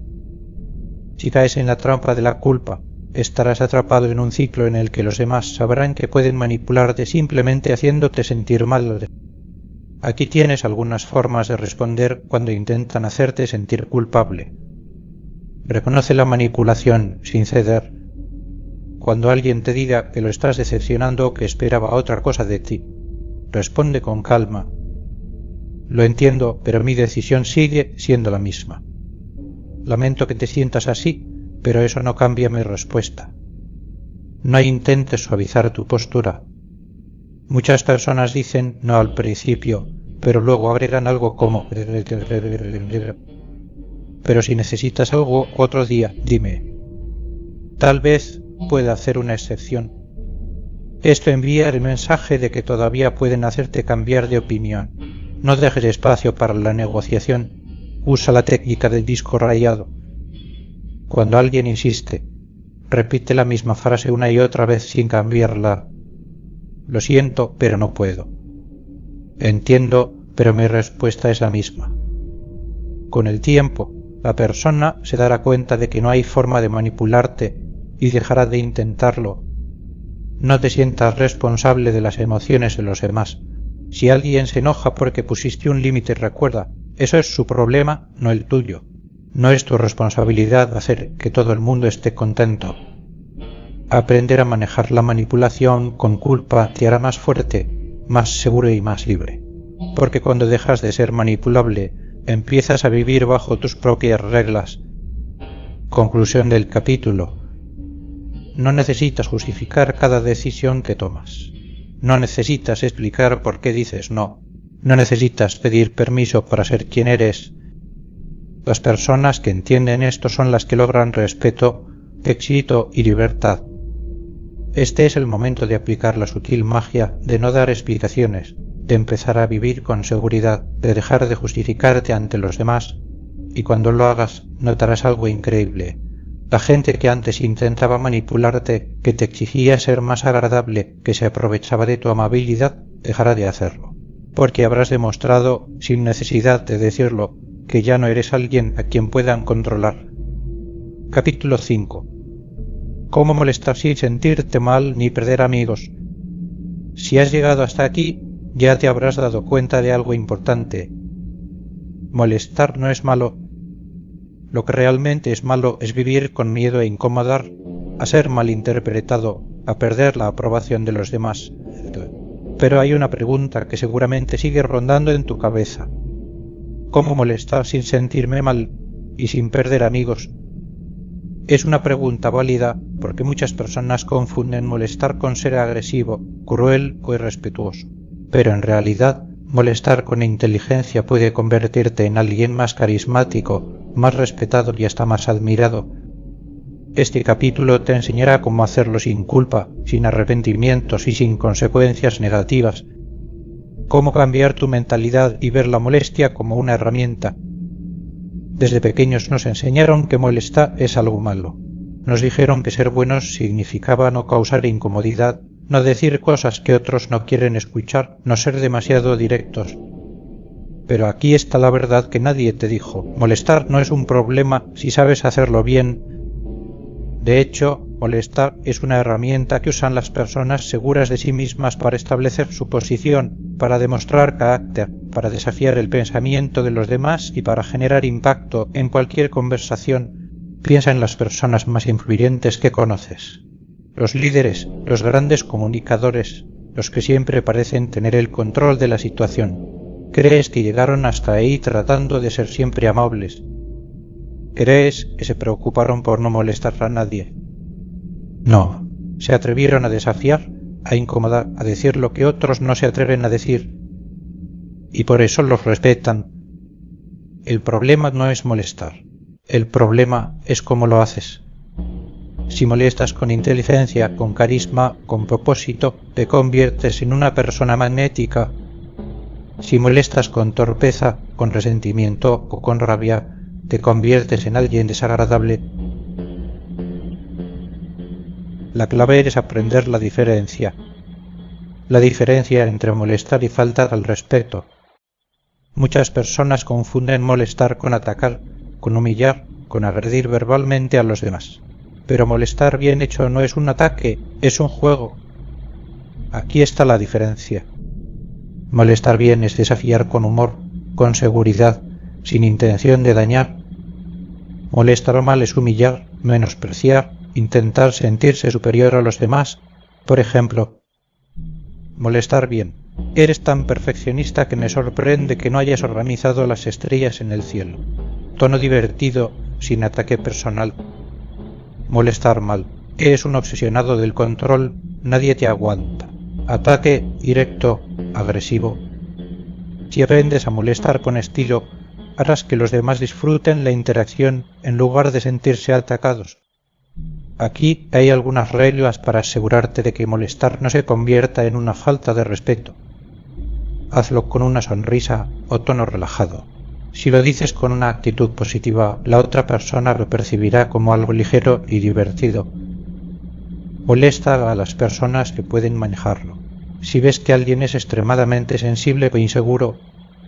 Si caes en la trampa de la culpa, estarás atrapado en un ciclo en el que los demás sabrán que pueden manipularte simplemente haciéndote sentir mal. Aquí tienes algunas formas de responder cuando intentan hacerte sentir culpable. Reconoce la manipulación sin ceder. Cuando alguien te diga que lo estás decepcionando o que esperaba otra cosa de ti, responde con calma: lo entiendo, pero mi decisión sigue siendo la misma. Lamento que te sientas así, pero eso no cambia mi respuesta. No intentes suavizar tu postura. Muchas personas dicen no al principio, pero luego agregan algo como: pero si necesitas algo otro día, dime. Tal vez pueda hacer una excepción. Esto envía el mensaje de que todavía pueden hacerte cambiar de opinión. No dejes espacio para la negociación. Usa la técnica del disco rayado. Cuando alguien insiste, repite la misma frase una y otra vez sin cambiarla. Lo siento, pero no puedo. Entiendo, pero mi respuesta es la misma. Con el tiempo, la persona se dará cuenta de que no hay forma de manipularte y dejará de intentarlo. No te sientas responsable de las emociones de los demás. Si alguien se enoja porque pusiste un límite, recuerda, eso es su problema, no el tuyo. No es tu responsabilidad hacer que todo el mundo esté contento. Aprender a manejar la manipulación con culpa te hará más fuerte, más seguro y más libre. Porque cuando dejas de ser manipulable, empiezas a vivir bajo tus propias reglas. Conclusión del capítulo. No necesitas justificar cada decisión que tomas. No necesitas explicar por qué dices no. No necesitas pedir permiso para ser quien eres. Las personas que entienden esto son las que logran respeto, éxito y libertad. Este es el momento de aplicar la sutil magia de no dar explicaciones, de empezar a vivir con seguridad, de dejar de justificarte ante los demás, y cuando lo hagas notarás algo increíble. La gente que antes intentaba manipularte, que te exigía ser más agradable, que se aprovechaba de tu amabilidad, dejará de hacerlo, porque habrás demostrado, sin necesidad de decirlo, que ya no eres alguien a quien puedan controlar. Capítulo 5. ¿Cómo molestar sin sentirte mal ni perder amigos? Si has llegado hasta aquí, ya te habrás dado cuenta de algo importante. Molestar no es malo. Lo que realmente es malo es vivir con miedo a incomodar, a ser malinterpretado, a perder la aprobación de los demás. Pero hay una pregunta que seguramente sigue rondando en tu cabeza. ¿Cómo molestar sin sentirme mal y sin perder amigos? Es una pregunta válida porque muchas personas confunden molestar con ser agresivo, cruel o irrespetuoso. Pero en realidad, molestar con inteligencia puede convertirte en alguien más carismático, más respetado y hasta más admirado. Este capítulo te enseñará cómo hacerlo sin culpa, sin arrepentimientos y sin consecuencias negativas. Cómo cambiar tu mentalidad y ver la molestia como una herramienta. Desde pequeños nos enseñaron que molestar es algo malo. Nos dijeron que ser buenos significaba no causar incomodidad, no decir cosas que otros no quieren escuchar, no ser demasiado directos. Pero aquí está la verdad que nadie te dijo. Molestar no es un problema si sabes hacerlo bien. De hecho, molestar es una herramienta que usan las personas seguras de sí mismas para establecer su posición, para demostrar carácter, para desafiar el pensamiento de los demás y para generar impacto en cualquier conversación. Piensa en las personas más influyentes que conoces. Los líderes, los grandes comunicadores, los que siempre parecen tener el control de la situación. ¿Crees que llegaron hasta ahí tratando de ser siempre amables? ¿Crees que se preocuparon por no molestar a nadie? No, se atrevieron a desafiar, a incomodar, a decir lo que otros no se atreven a decir. Y por eso los respetan. El problema no es molestar, el problema es cómo lo haces. Si molestas con inteligencia, con carisma, con propósito, te conviertes en una persona magnética. Si molestas con torpeza, con resentimiento o con rabia, te conviertes en alguien desagradable. La clave es aprender la diferencia entre molestar y faltar al respeto. Muchas personas confunden molestar con atacar, con humillar, con agredir verbalmente a los demás. Pero molestar bien hecho no es un ataque, es un juego. Aquí está la diferencia. Molestar bien es desafiar con humor, con seguridad, sin intención de dañar. Molestar mal es humillar, menospreciar, intentar sentirse superior a los demás. Por ejemplo, molestar bien. Eres tan perfeccionista que me sorprende que no hayas organizado las estrellas en el cielo. Tono divertido, sin ataque personal. Molestar mal. Eres un obsesionado del control, nadie te aguanta. Ataque directo, agresivo. Si aprendes a molestar con estilo, harás que los demás disfruten la interacción en lugar de sentirse atacados. Aquí hay algunas reglas para asegurarte de que molestar no se convierta en una falta de respeto. Hazlo con una sonrisa o tono relajado. Si lo dices con una actitud positiva, la otra persona lo percibirá como algo ligero y divertido. Molesta a las personas que pueden manejarlo. Si ves que alguien es extremadamente sensible o inseguro,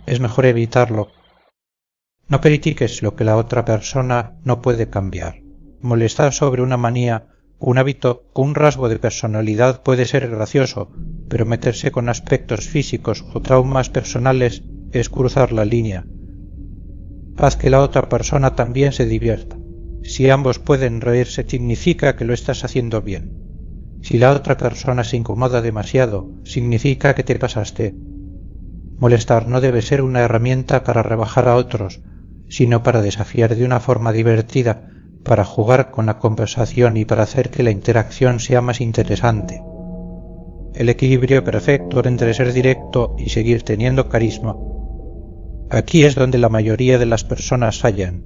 es mejor evitarlo. No critiques lo que la otra persona no puede cambiar. Molestar sobre una manía, un hábito o un rasgo de personalidad puede ser gracioso, pero meterse con aspectos físicos o traumas personales es cruzar la línea. Haz que la otra persona también se divierta. Si ambos pueden reírse, significa que lo estás haciendo bien. Si la otra persona se incomoda demasiado, significa que te pasaste. Molestar no debe ser una herramienta para rebajar a otros, sino para desafiar de una forma divertida, para jugar con la conversación y para hacer que la interacción sea más interesante. El equilibrio perfecto entre ser directo y seguir teniendo carisma. Aquí es donde la mayoría de las personas fallan.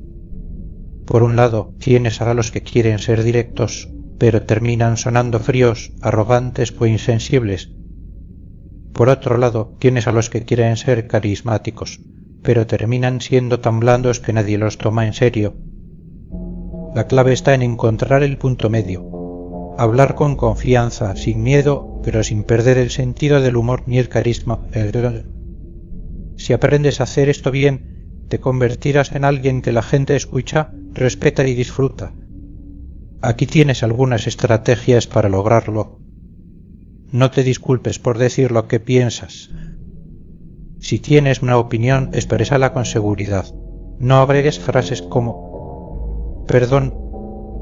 Por un lado, tienes a los que quieren ser directos, pero terminan sonando fríos, arrogantes o insensibles. Por otro lado, tienes a los que quieren ser carismáticos, pero terminan siendo tan blandos que nadie los toma en serio. La clave está en encontrar el punto medio. Hablar con confianza, sin miedo, pero sin perder el sentido del humor ni el carisma. Si aprendes a hacer esto bien, te convertirás en alguien que la gente escucha, respeta y disfruta. Aquí tienes algunas estrategias para lograrlo. No te disculpes por decir lo que piensas. Si tienes una opinión, exprésala con seguridad. No agregues frases como «Perdón,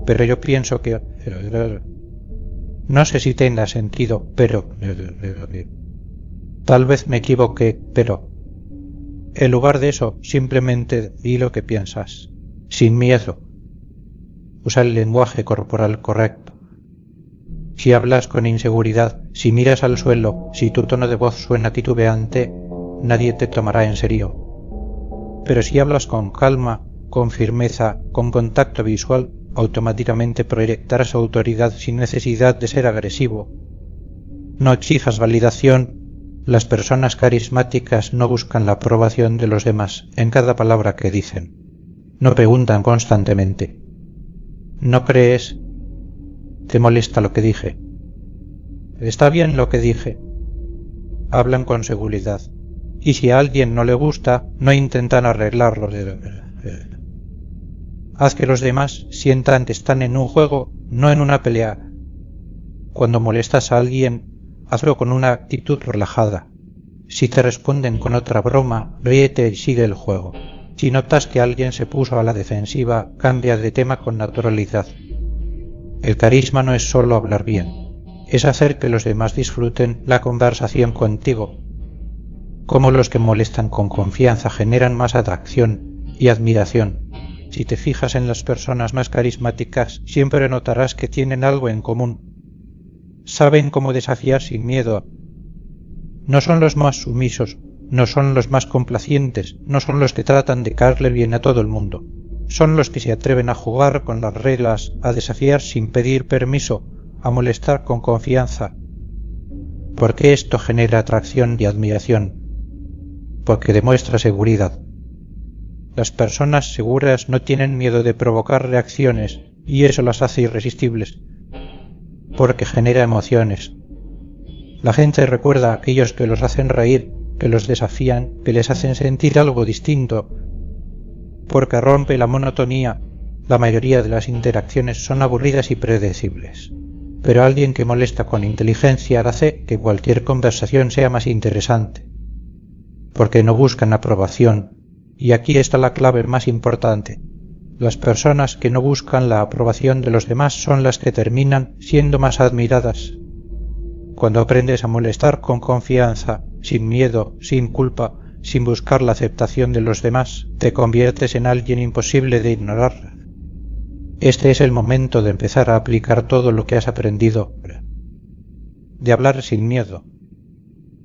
pero yo pienso que...» No sé si tenga sentido, pero... Tal vez me equivoqué, pero... En lugar de eso, simplemente di lo que piensas, sin miedo. Usa el lenguaje corporal correcto. Si hablas con inseguridad, si miras al suelo, si tu tono de voz suena titubeante, nadie te tomará en serio. Pero si hablas con calma, con firmeza, con contacto visual, automáticamente proyectarás autoridad sin necesidad de ser agresivo. No exijas validación. Las personas carismáticas no buscan la aprobación de los demás en cada palabra que dicen. No preguntan constantemente. ¿No crees? ¿Te molesta lo que dije? ¿Está bien lo que dije? Hablan con seguridad. Y si a alguien no le gusta, no intentan arreglarlo. Haz que los demás sientan que están en un juego, no en una pelea. Cuando molestas a alguien, hazlo con una actitud relajada. Si te responden con otra broma, ríete y sigue el juego. Si notas que alguien se puso a la defensiva, cambia de tema con naturalidad. El carisma no es solo hablar bien, es hacer que los demás disfruten la conversación contigo. Como los que molestan con confianza generan más atracción y admiración. Si te fijas en las personas más carismáticas, siempre notarás que tienen algo en común. Saben cómo desafiar sin miedo. No son los más sumisos, no son los más complacientes, no son los que tratan de caerle bien a todo el mundo. Son los que se atreven a jugar con las reglas, a desafiar sin pedir permiso, a molestar con confianza. ¿Por qué esto genera atracción y admiración? Porque demuestra seguridad. Las personas seguras no tienen miedo de provocar reacciones y eso las hace irresistibles. Porque genera emociones. La gente recuerda a aquellos que los hacen reír que los desafían, que les hacen sentir algo distinto, porque rompe la monotonía. La mayoría de las interacciones son aburridas y predecibles, pero alguien que molesta con inteligencia hace que cualquier conversación sea más interesante, porque no buscan aprobación, y aquí está la clave más importante. Las personas que no buscan la aprobación de los demás son las que terminan siendo más admiradas. Cuando aprendes a molestar con confianza, sin miedo, sin culpa, sin buscar la aceptación de los demás, te conviertes en alguien imposible de ignorar. Este es el momento de empezar a aplicar todo lo que has aprendido, de hablar sin miedo,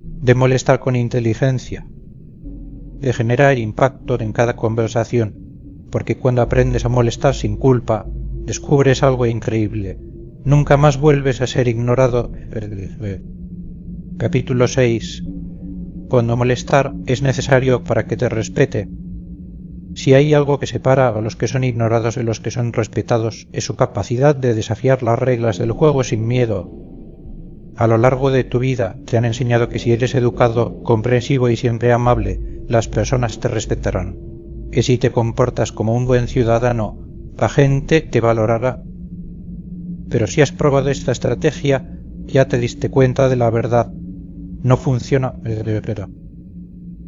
de molestar con inteligencia, de generar impacto en cada conversación, porque cuando aprendes a molestar sin culpa, descubres algo increíble. Nunca más vuelves a ser ignorado. Capítulo 6. Cuando molestar es necesario para que te respete. Si hay algo que separa a los que son ignorados de los que son respetados, es su capacidad de desafiar las reglas del juego sin miedo. A lo largo de tu vida te han enseñado que si eres educado, comprensivo y siempre amable, las personas te respetarán. Que si te comportas como un buen ciudadano, la gente te valorará. Pero si has probado esta estrategia, ya te diste cuenta de la verdad. No funciona.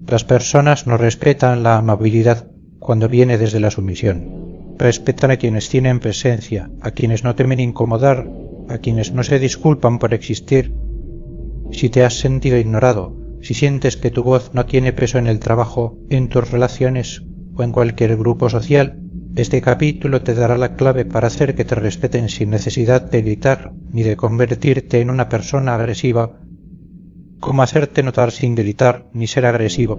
Las personas no respetan la amabilidad cuando viene desde la sumisión. Respetan a quienes tienen presencia, a quienes no temen incomodar, a quienes no se disculpan por existir. Si te has sentido ignorado, si sientes que tu voz no tiene peso en el trabajo, en tus relaciones o en cualquier grupo social, este capítulo te dará la clave para hacer que te respeten sin necesidad de gritar ni de convertirte en una persona agresiva. Cómo hacerte notar sin gritar ni ser agresivo.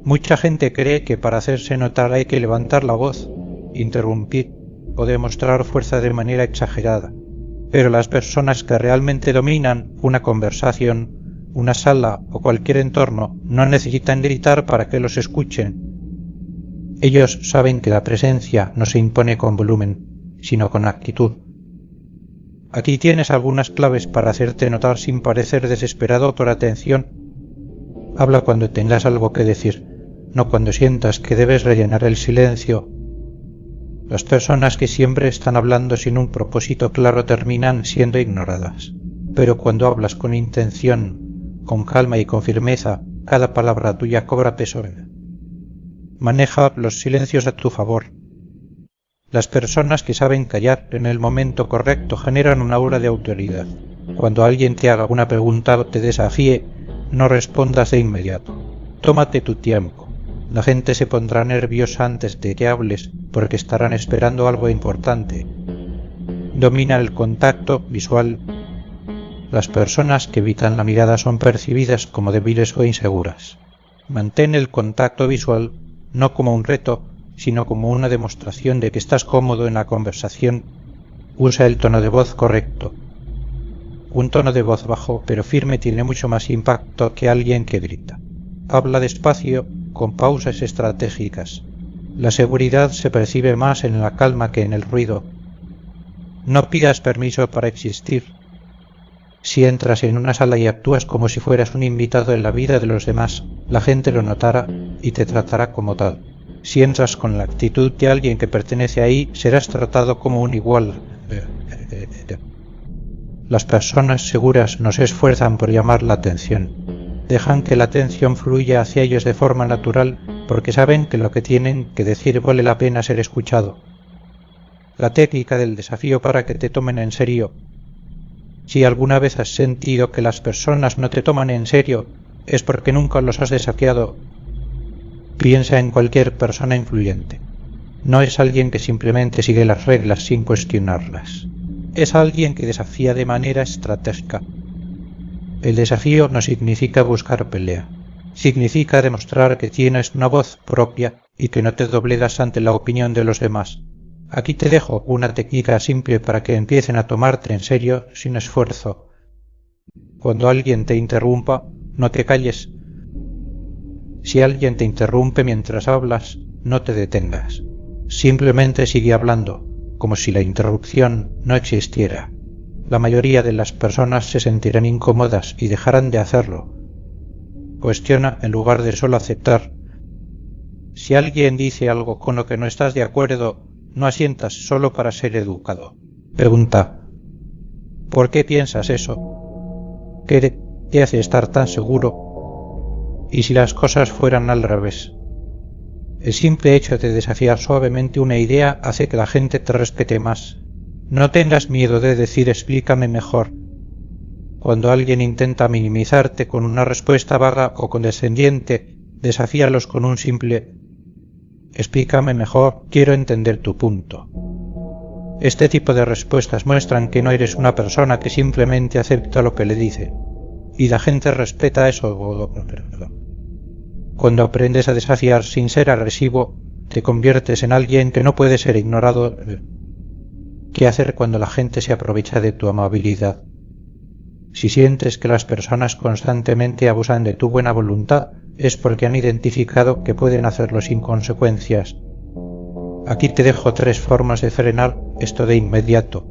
Mucha gente cree que para hacerse notar hay que levantar la voz, interrumpir o demostrar fuerza de manera exagerada. Pero las personas que realmente dominan una conversación, una sala o cualquier entorno no necesitan gritar para que los escuchen. Ellos saben que la presencia no se impone con volumen, sino con actitud. Aquí tienes algunas claves para hacerte notar sin parecer desesperado por atención. Habla cuando tengas algo que decir, no cuando sientas que debes rellenar el silencio. Las personas que siempre están hablando sin un propósito claro terminan siendo ignoradas. Pero cuando hablas con intención, con calma y con firmeza, cada palabra tuya cobra peso. Maneja los silencios a tu favor. Las personas que saben callar en el momento correcto generan una aura de autoridad. Cuando alguien te haga una pregunta o te desafíe, no respondas de inmediato. Tómate tu tiempo. La gente se pondrá nerviosa antes de que hables porque estarán esperando algo importante. Domina el contacto visual. Las personas que evitan la mirada son percibidas como débiles o inseguras. Mantén el contacto visual no como un reto, sino como una demostración de que estás cómodo en la conversación. Usa el tono de voz correcto. Un tono de voz bajo pero firme tiene mucho más impacto que alguien que grita. Habla despacio, con pausas estratégicas. La seguridad se percibe más en la calma que en el ruido. No pidas permiso para existir. Si entras en una sala y actúas como si fueras un invitado en la vida de los demás, la gente lo notará y te tratará como tal. Si entras con la actitud de alguien que pertenece ahí, serás tratado como un igual. Las personas seguras no se esfuerzan por llamar la atención. Dejan que la atención fluya hacia ellos de forma natural porque saben que lo que tienen que decir vale la pena ser escuchado. La técnica del desafío para que te tomen en serio. Si alguna vez has sentido que las personas no te toman en serio, es porque nunca los has desafiado. Piensa en cualquier persona influyente. No es alguien que simplemente sigue las reglas sin cuestionarlas. Es alguien que desafía de manera estratégica. El desafío no significa buscar pelea. Significa demostrar que tienes una voz propia y que no te doblegas ante la opinión de los demás. Aquí te dejo una técnica simple para que empiecen a tomarte en serio sin esfuerzo. Cuando alguien te interrumpa, no te calles. Si alguien te interrumpe mientras hablas, no te detengas. Simplemente sigue hablando, como si la interrupción no existiera. La mayoría de las personas se sentirán incómodas y dejarán de hacerlo. Cuestiona en lugar de solo aceptar. Si alguien dice algo con lo que no estás de acuerdo, no asientas solo para ser educado. Pregunta: ¿por qué piensas eso? ¿Qué te hace estar tan seguro? ¿Y si las cosas fueran al revés? El simple hecho de desafiar suavemente una idea hace que la gente te respete más. No tengas miedo de decir explícame mejor. Cuando alguien intenta minimizarte con una respuesta vaga o condescendiente, desafíalos con un simple explícame mejor, quiero entender tu punto. Este tipo de respuestas muestran que no eres una persona que simplemente acepta lo que le dice, y la gente respeta eso. Cuando aprendes a desafiar sin ser agresivo, te conviertes en alguien que no puede ser ignorado. ¿Qué hacer cuando la gente se aprovecha de tu amabilidad? Si sientes que las personas constantemente abusan de tu buena voluntad, es porque han identificado que pueden hacerlo sin consecuencias. Aquí te dejo 3 formas de frenar esto de inmediato.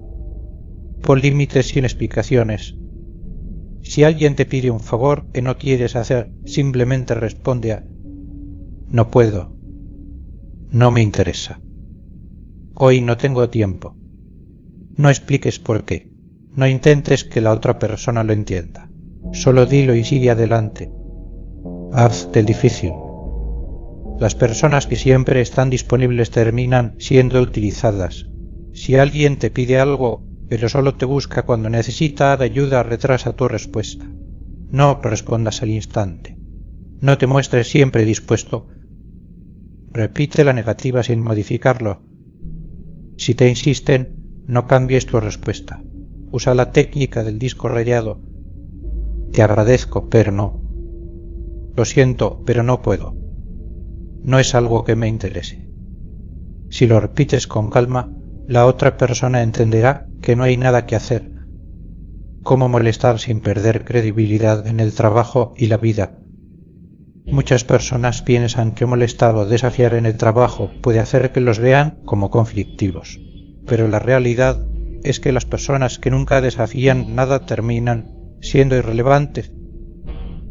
Pon límites sin explicaciones. Si alguien te pide un favor que no quieres hacer, simplemente responde a no puedo, no me interesa, hoy no tengo tiempo. No expliques por qué, no intentes que la otra persona lo entienda, solo dilo y sigue adelante. Hazte el difícil. Las personas que siempre están disponibles terminan siendo utilizadas. Si alguien te pide algo, pero solo te busca cuando necesita de ayuda, retrasa tu respuesta. No respondas al instante. No te muestres siempre dispuesto. Repite la negativa sin modificarlo. Si te insisten, no cambies tu respuesta. Usa la técnica del disco rayado. Te agradezco, pero no. Lo siento, pero no puedo. No es algo que me interese. Si lo repites con calma, la otra persona entenderá que no hay nada que hacer. ¿Cómo molestar sin perder credibilidad en el trabajo y la vida? Muchas personas piensan que molestar o desafiar en el trabajo puede hacer que los vean como conflictivos, pero la realidad es que las personas que nunca desafían nada terminan siendo irrelevantes.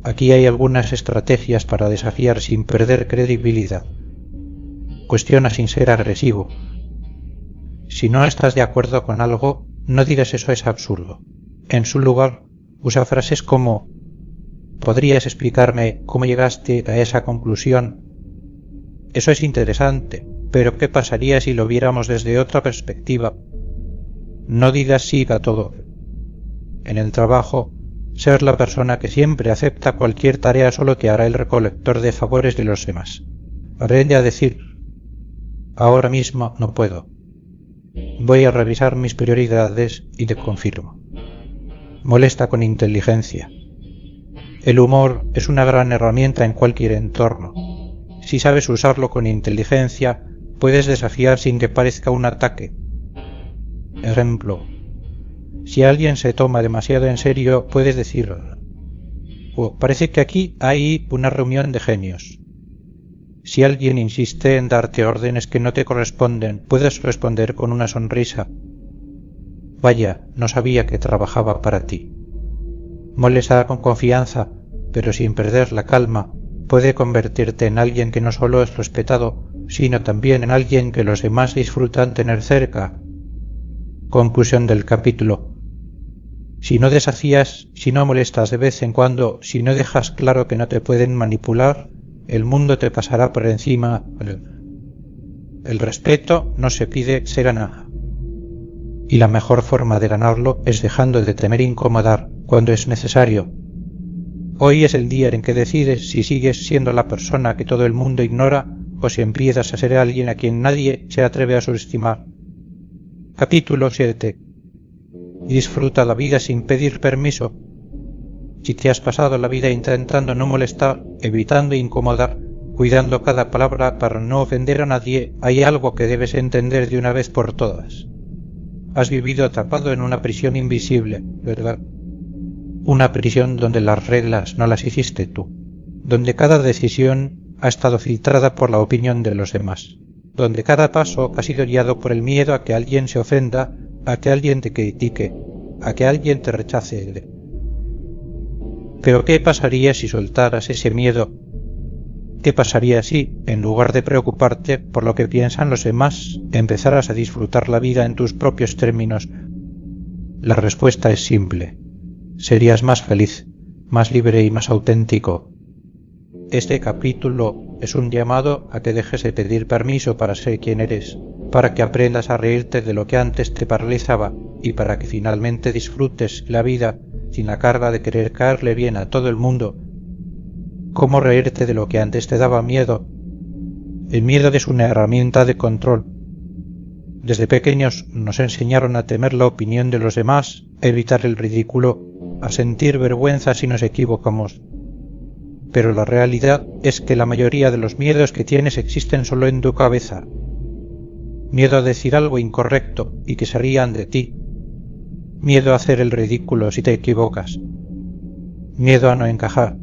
Aquí hay algunas estrategias para desafiar sin perder credibilidad. Cuestiona sin ser agresivo. Si no estás de acuerdo con algo, no digas eso es absurdo. En su lugar, usa frases como ¿podrías explicarme cómo llegaste a esa conclusión? Eso es interesante, pero ¿qué pasaría si lo viéramos desde otra perspectiva? No digas sí a todo. En el trabajo, ser la persona que siempre acepta cualquier tarea solo que hará el recolector de favores de los demás. Aprende a decir ahora mismo no puedo. Voy a revisar mis prioridades y te confirmo. Molesta con inteligencia. El humor es una gran herramienta en cualquier entorno. Si sabes usarlo con inteligencia, puedes desafiar sin que parezca un ataque. Ejemplo: si alguien se toma demasiado en serio, puedes decir parece que aquí hay una reunión de genios. Si alguien insiste en darte órdenes que no te corresponden, puedes responder con una sonrisa: vaya, no sabía que trabajaba para ti. Molestar con confianza, pero sin perder la calma, puede convertirte en alguien que no solo es respetado, sino también en alguien que los demás disfrutan tener cerca. Conclusión del capítulo. Si no desafías, si no molestas de vez en cuando, si no dejas claro que no te pueden manipular, el mundo te pasará por encima. El respeto no se pide, se gana. Y la mejor forma de ganarlo es dejando de temer incomodar cuando es necesario. Hoy es el día en que decides si sigues siendo la persona que todo el mundo ignora o si empiezas a ser alguien a quien nadie se atreve a subestimar. Capítulo 7. Disfruta la vida sin pedir permiso. Si te has pasado la vida intentando no molestar, evitando incomodar, cuidando cada palabra para no ofender a nadie, hay algo que debes entender de una vez por todas. Has vivido atrapado en una prisión invisible, ¿verdad? Una prisión donde las reglas no las hiciste tú, donde cada decisión ha estado filtrada por la opinión de los demás, donde cada paso ha sido guiado por el miedo a que alguien se ofenda, a que alguien te critique, a que alguien te rechace. Pero ¿qué pasaría si soltaras ese miedo? ¿Qué pasaría si, en lugar de preocuparte por lo que piensan los demás, empezaras a disfrutar la vida en tus propios términos? La respuesta es simple. Serías más feliz, más libre y más auténtico. Este capítulo es un llamado a que dejes de pedir permiso para ser quien eres, para que aprendas a reírte de lo que antes te paralizaba y para que finalmente disfrutes la vida sin la carga de querer caerle bien a todo el mundo. ¿Cómo reírte de lo que antes te daba miedo? El miedo es una herramienta de control. Desde pequeños nos enseñaron a temer la opinión de los demás, a evitar el ridículo, a sentir vergüenza si nos equivocamos. Pero la realidad es que la mayoría de los miedos que tienes existen solo en tu cabeza. Miedo a decir algo incorrecto y que se rían de ti. Miedo a hacer el ridículo si te equivocas. Miedo a no encajar.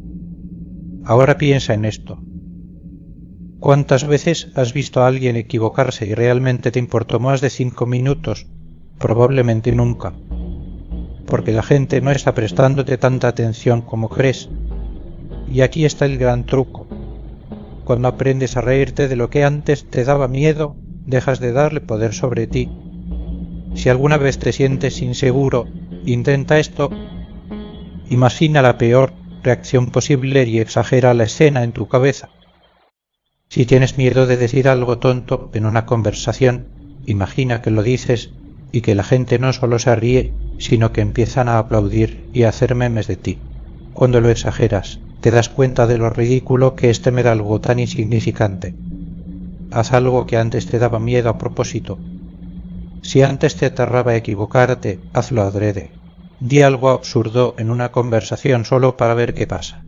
Ahora piensa en esto. ¿Cuántas veces has visto a alguien equivocarse y realmente te importó más de 5 minutos? Probablemente nunca. Porque la gente no está prestándote tanta atención como crees. Y aquí está el gran truco. Cuando aprendes a reírte de lo que antes te daba miedo, dejas de darle poder sobre ti. Si alguna vez te sientes inseguro, intenta esto. Imagina la peor reacción posible y exagera la escena en tu cabeza. Si tienes miedo de decir algo tonto en una conversación, imagina que lo dices y que la gente no solo se ríe, sino que empiezan a aplaudir y a hacer memes de ti. Cuando lo exageras, te das cuenta de lo ridículo que es temer algo tan insignificante. Haz algo que antes te daba miedo a propósito. Si antes te aterraba equivocarte, hazlo adrede. Di algo absurdo en una conversación solo para ver qué pasa.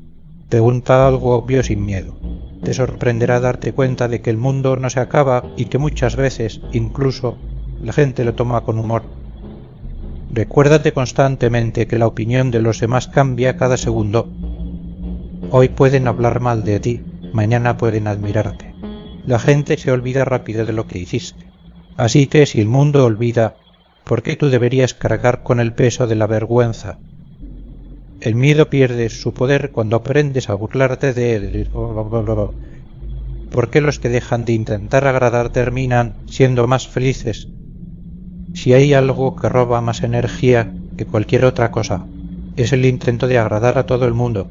Pregunta algo obvio sin miedo. Te sorprenderá darte cuenta de que el mundo no se acaba y que muchas veces, incluso, la gente lo toma con humor. Recuérdate constantemente que la opinión de los demás cambia cada segundo. Hoy pueden hablar mal de ti, mañana pueden admirarte. La gente se olvida rápido de lo que hiciste. Así que si el mundo olvida, ¿por qué tú deberías cargar con el peso de la vergüenza? El miedo pierde su poder cuando aprendes a burlarte de él. ¿Por qué los que dejan de intentar agradar terminan siendo más felices? Si hay algo que roba más energía que cualquier otra cosa, es el intento de agradar a todo el mundo.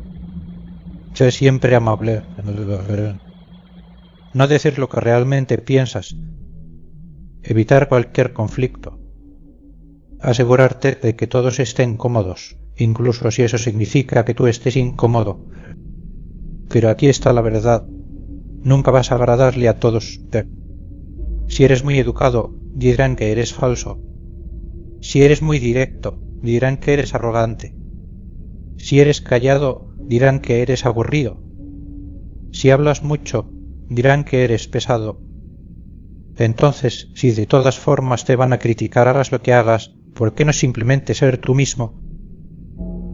Sé siempre amable. No decir lo que realmente piensas. Evitar cualquier conflicto. Asegurarte de que todos estén cómodos, incluso si eso significa que tú estés incómodo. Pero aquí está la verdad. Nunca vas a agradarle a todos. Si eres muy educado, dirán que eres falso. Si eres muy directo, dirán que eres arrogante. Si eres callado, dirán que eres aburrido. Si hablas mucho, dirán que eres pesado. Entonces, si de todas formas te van a criticar hagas lo que hagas, ¿por qué no simplemente ser tú mismo?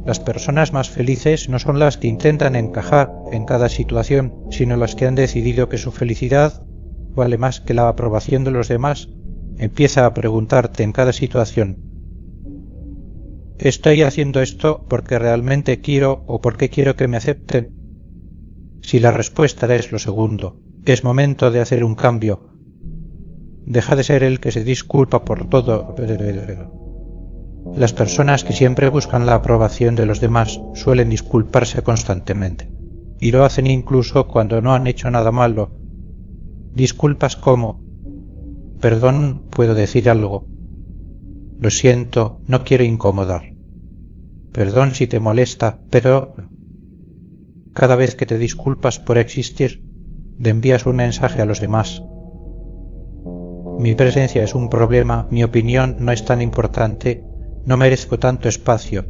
Las personas más felices no son las que intentan encajar en cada situación, sino las que han decidido que su felicidad vale más que la aprobación de los demás. Empieza a preguntarte en cada situación: ¿estoy haciendo esto porque realmente quiero o porque quiero que me acepten? Si la respuesta es lo segundo, es momento de hacer un cambio. Deja de ser el que se disculpa por todo. Las personas que siempre buscan la aprobación de los demás suelen disculparse constantemente, y lo hacen incluso cuando no han hecho nada malo. Disculpas como: perdón, ¿puedo decir algo? Lo siento, no quiero incomodar. Perdón si te molesta, pero... Cada vez que te disculpas por existir, le envías un mensaje a los demás. Mi presencia es un problema, mi opinión no es tan importante, no merezco tanto espacio.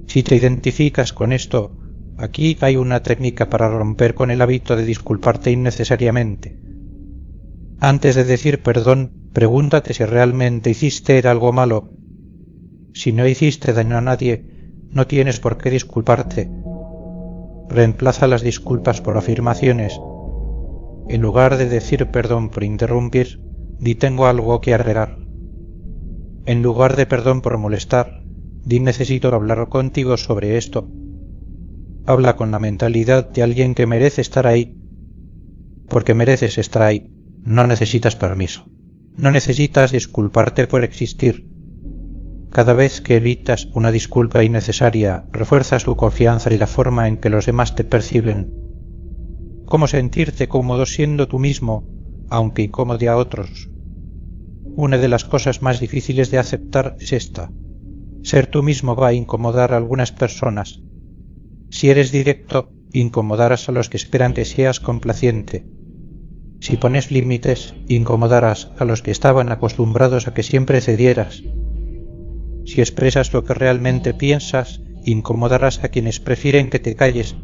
Si te identificas con esto, aquí hay una técnica para romper con el hábito de disculparte innecesariamente. Antes de decir perdón, pregúntate si realmente hiciste algo malo. Si no hiciste daño a nadie, no tienes por qué disculparte. Reemplaza las disculpas por afirmaciones. En lugar de decir perdón por interrumpir, di tengo algo que arreglar. En lugar de perdón por molestar, di necesito hablar contigo sobre esto. Habla con la mentalidad de alguien que merece estar ahí, porque mereces estar ahí. No necesitas permiso. No necesitas disculparte por existir. Cada vez que evitas una disculpa innecesaria, refuerzas tu confianza y la forma en que los demás te perciben. Cómo sentirte cómodo siendo tú mismo, aunque incomode a otros. Una de las cosas más difíciles de aceptar es esta. Ser tú mismo va a incomodar a algunas personas. Si eres directo, incomodarás a los que esperan que seas complaciente. Si pones límites, incomodarás a los que estaban acostumbrados a que siempre cedieras. Si expresas lo que realmente piensas, incomodarás a quienes prefieren que te calles.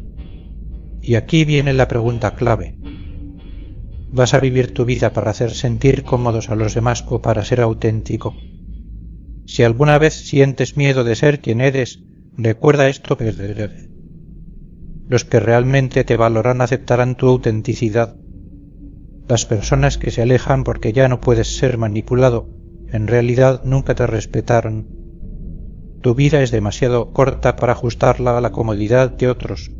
Y aquí viene la pregunta clave. ¿Vas a vivir tu vida para hacer sentir cómodos a los demás o para ser auténtico? Si alguna vez sientes miedo de ser quien eres, recuerda esto. Los que realmente te valoran aceptarán tu autenticidad. Las personas que se alejan porque ya no puedes ser manipulado, en realidad nunca te respetaron. Tu vida es demasiado corta para ajustarla a la comodidad de otros.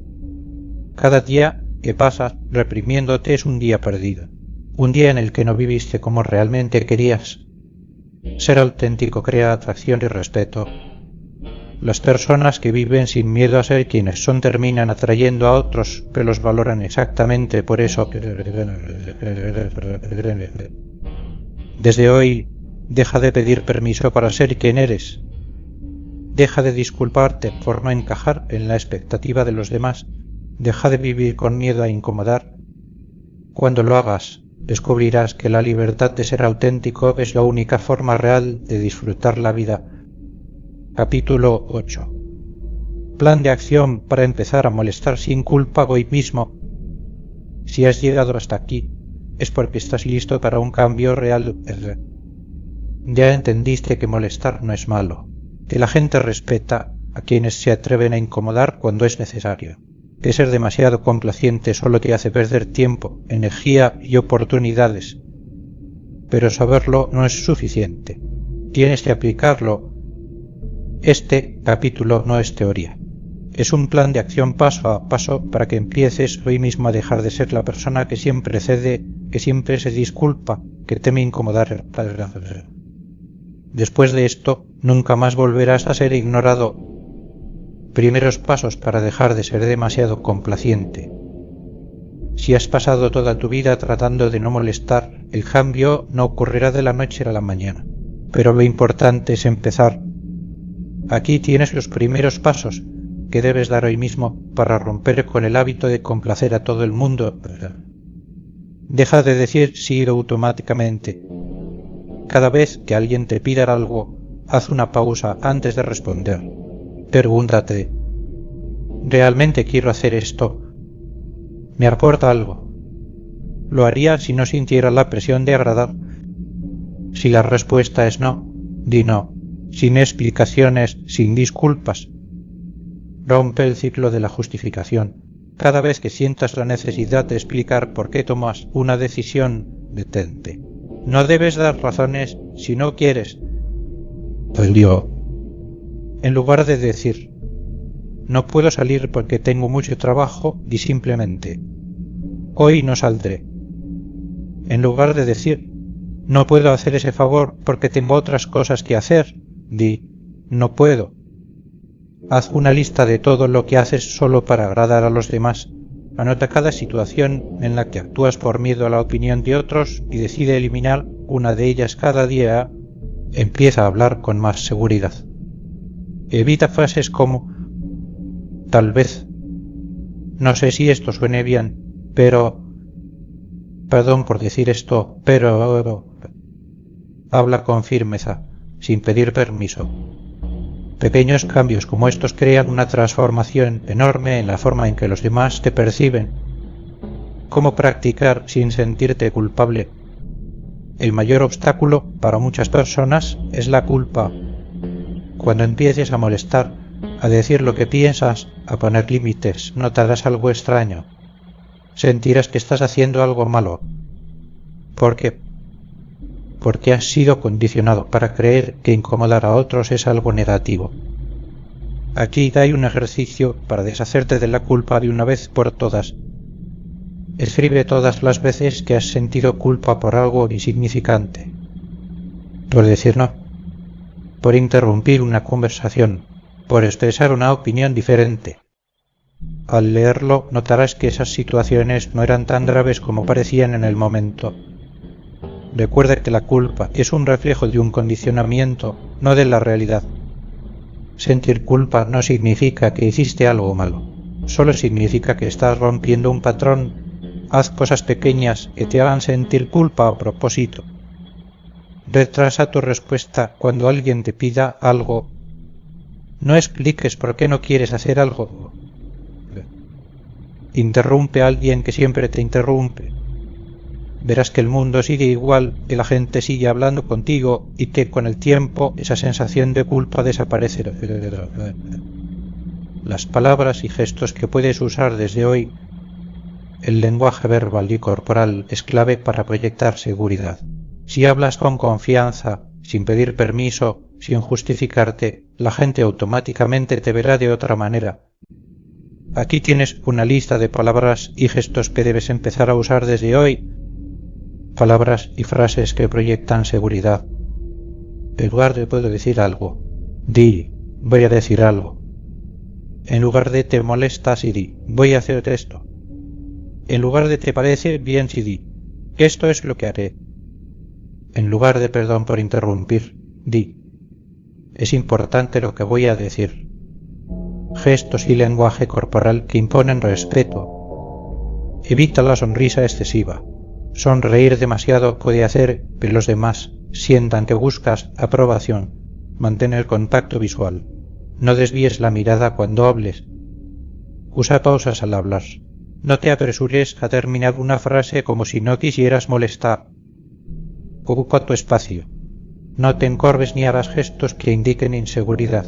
Cada día que pasas reprimiéndote es un día perdido, un día en el que no viviste como realmente querías. Ser auténtico crea atracción y respeto. Las personas que viven sin miedo a ser quienes son terminan atrayendo a otros que los valoran exactamente por eso. Desde hoy, deja de pedir permiso para ser quien eres. Deja de disculparte por no encajar en la expectativa de los demás. Deja de vivir con miedo a incomodar. Cuando lo hagas, descubrirás que la libertad de ser auténtico es la única forma real de disfrutar la vida. Capítulo 8. Plan de acción para empezar a molestar sin culpa hoy mismo. Si has llegado hasta aquí, es porque estás listo para un cambio real. Ya entendiste que molestar no es malo, que la gente respeta a quienes se atreven a incomodar cuando es necesario, que ser demasiado complaciente solo te hace perder tiempo, energía y oportunidades. Pero saberlo no es suficiente. Tienes que aplicarlo. Este capítulo no es teoría. Es un plan de acción paso a paso para que empieces hoy mismo a dejar de ser la persona que siempre cede, que siempre se disculpa, que teme incomodar. Después de esto, nunca más volverás a ser ignorado. Primeros pasos para dejar de ser demasiado complaciente. Si has pasado toda tu vida tratando de no molestar, el cambio no ocurrirá de la noche a la mañana. Pero lo importante es empezar. Aquí tienes los primeros pasos que debes dar hoy mismo para romper con el hábito de complacer a todo el mundo. Deja de decir sí automáticamente. Cada vez que alguien te pida algo, haz una pausa antes de responder. Pregúntate, ¿realmente quiero hacer esto? ¿Me aporta algo? ¿Lo haría si no sintiera la presión de agradar? Si la respuesta es no, di no, sin explicaciones, sin disculpas. Rompe el ciclo de la justificación. Cada vez que sientas la necesidad de explicar por qué tomas una decisión, detente. No debes dar razones si no quieres. En lugar de decir, no puedo salir porque tengo mucho trabajo, di simplemente, hoy no saldré. En lugar de decir, no puedo hacer ese favor porque tengo otras cosas que hacer, di, no puedo. Haz una lista de todo lo que haces solo para agradar a los demás. Anota cada situación en la que actúas por miedo a la opinión de otros y decide eliminar una de ellas cada día. Empieza a hablar con más seguridad. Evita frases como tal vez. No sé si esto suene bien, pero... Perdón por decir esto, pero... Habla con firmeza, sin pedir permiso. Pequeños cambios como estos crean una transformación enorme en la forma en que los demás te perciben. ¿Cómo practicar sin sentirte culpable? El mayor obstáculo para muchas personas es la culpa. Cuando empieces a molestar, a decir lo que piensas, a poner límites, notarás algo extraño. Sentirás que estás haciendo algo malo. ¿Por qué? Porque has sido condicionado para creer que incomodar a otros es algo negativo. Aquí hay un ejercicio para deshacerte de la culpa de una vez por todas. Escribe todas las veces que has sentido culpa por algo insignificante. Por decir no, por interrumpir una conversación, por expresar una opinión diferente. Al leerlo notarás que esas situaciones no eran tan graves como parecían en el momento. Recuerda que la culpa es un reflejo de un condicionamiento, no de la realidad. Sentir culpa no significa que hiciste algo malo, solo significa que estás rompiendo un patrón. Haz cosas pequeñas que te hagan sentir culpa a propósito. Retrasa tu respuesta cuando alguien te pida algo. No expliques por qué no quieres hacer algo. Interrumpe a alguien que siempre te interrumpe. Verás que el mundo sigue igual, que la gente sigue hablando contigo y que con el tiempo esa sensación de culpa desaparecerá. Las palabras y gestos que puedes usar desde hoy, el lenguaje verbal y corporal es clave para proyectar seguridad. Si hablas con confianza, sin pedir permiso, sin justificarte, la gente automáticamente te verá de otra manera. Aquí tienes una lista de palabras y gestos que debes empezar a usar desde hoy. Palabras y frases que proyectan seguridad. En lugar de puedo decir algo, di, voy a decir algo. En lugar de te molestas y di, voy a hacer esto. En lugar de te parece bien si di, esto es lo que haré. En lugar de perdón por interrumpir, di, es importante lo que voy a decir. Gestos y lenguaje corporal que imponen respeto. Evita la sonrisa excesiva. Sonreír demasiado puede hacer que los demás sientan que buscas aprobación. Mantén el contacto visual. No desvíes la mirada cuando hables. Usa pausas al hablar. No te apresures a terminar una frase como si no quisieras molestar. Ocupa tu espacio. No te encorves ni hagas gestos que indiquen inseguridad.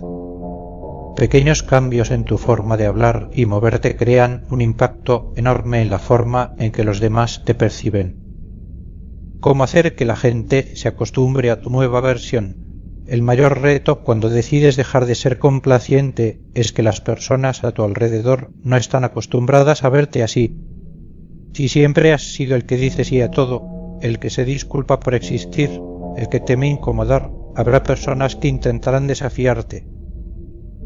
Pequeños cambios en tu forma de hablar y moverte crean un impacto enorme en la forma en que los demás te perciben. ¿Cómo hacer que la gente se acostumbre a tu nueva versión? El mayor reto cuando decides dejar de ser complaciente es que las personas a tu alrededor no están acostumbradas a verte así. Si siempre has sido el que dice sí a todo, el que se disculpa por existir, el que teme incomodar, habrá personas que intentarán desafiarte.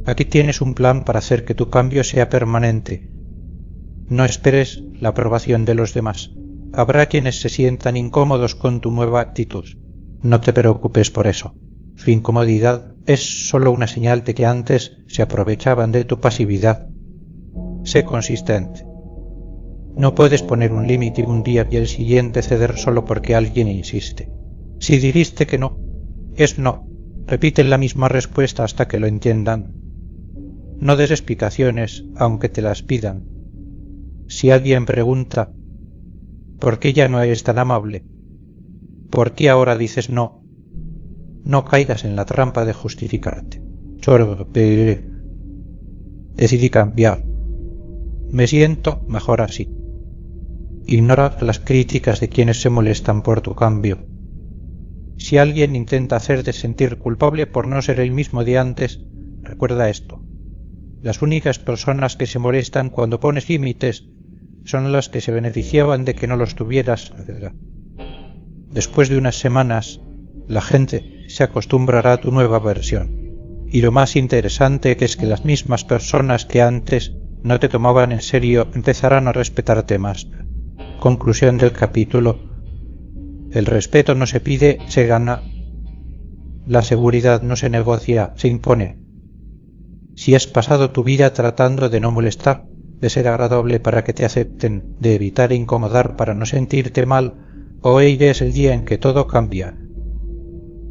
Aquí tienes un plan para hacer que tu cambio sea permanente. No esperes la aprobación de los demás. Habrá quienes se sientan incómodos con tu nueva actitud. No te preocupes por eso. Su incomodidad es solo una señal de que antes se aprovechaban de tu pasividad. Sé consistente. No puedes poner un límite un día y el siguiente ceder solo porque alguien insiste. Si dijiste que no, es no. Repite la misma respuesta hasta que lo entiendan. No des explicaciones, aunque te las pidan. Si alguien pregunta, ¿por qué ya no eres tan amable? ¿Por qué ahora dices no? No caigas en la trampa de justificarte. Decidí cambiar. Me siento mejor así. Ignora las críticas de quienes se molestan por tu cambio. Si alguien intenta hacerte sentir culpable por no ser el mismo de antes, recuerda esto. Las únicas personas que se molestan cuando pones límites son las que se beneficiaban de que no los tuvieras. Después de unas semanas, la gente se acostumbrará a tu nueva versión. Y lo más interesante es que las mismas personas que antes no te tomaban en serio empezarán a respetarte más. Conclusión del capítulo. El respeto no se pide, se gana. La seguridad no se negocia, se impone. Si has pasado tu vida tratando de no molestar, de ser agradable para que te acepten, de evitar incomodar para no sentirte mal, hoy es el día en que todo cambia.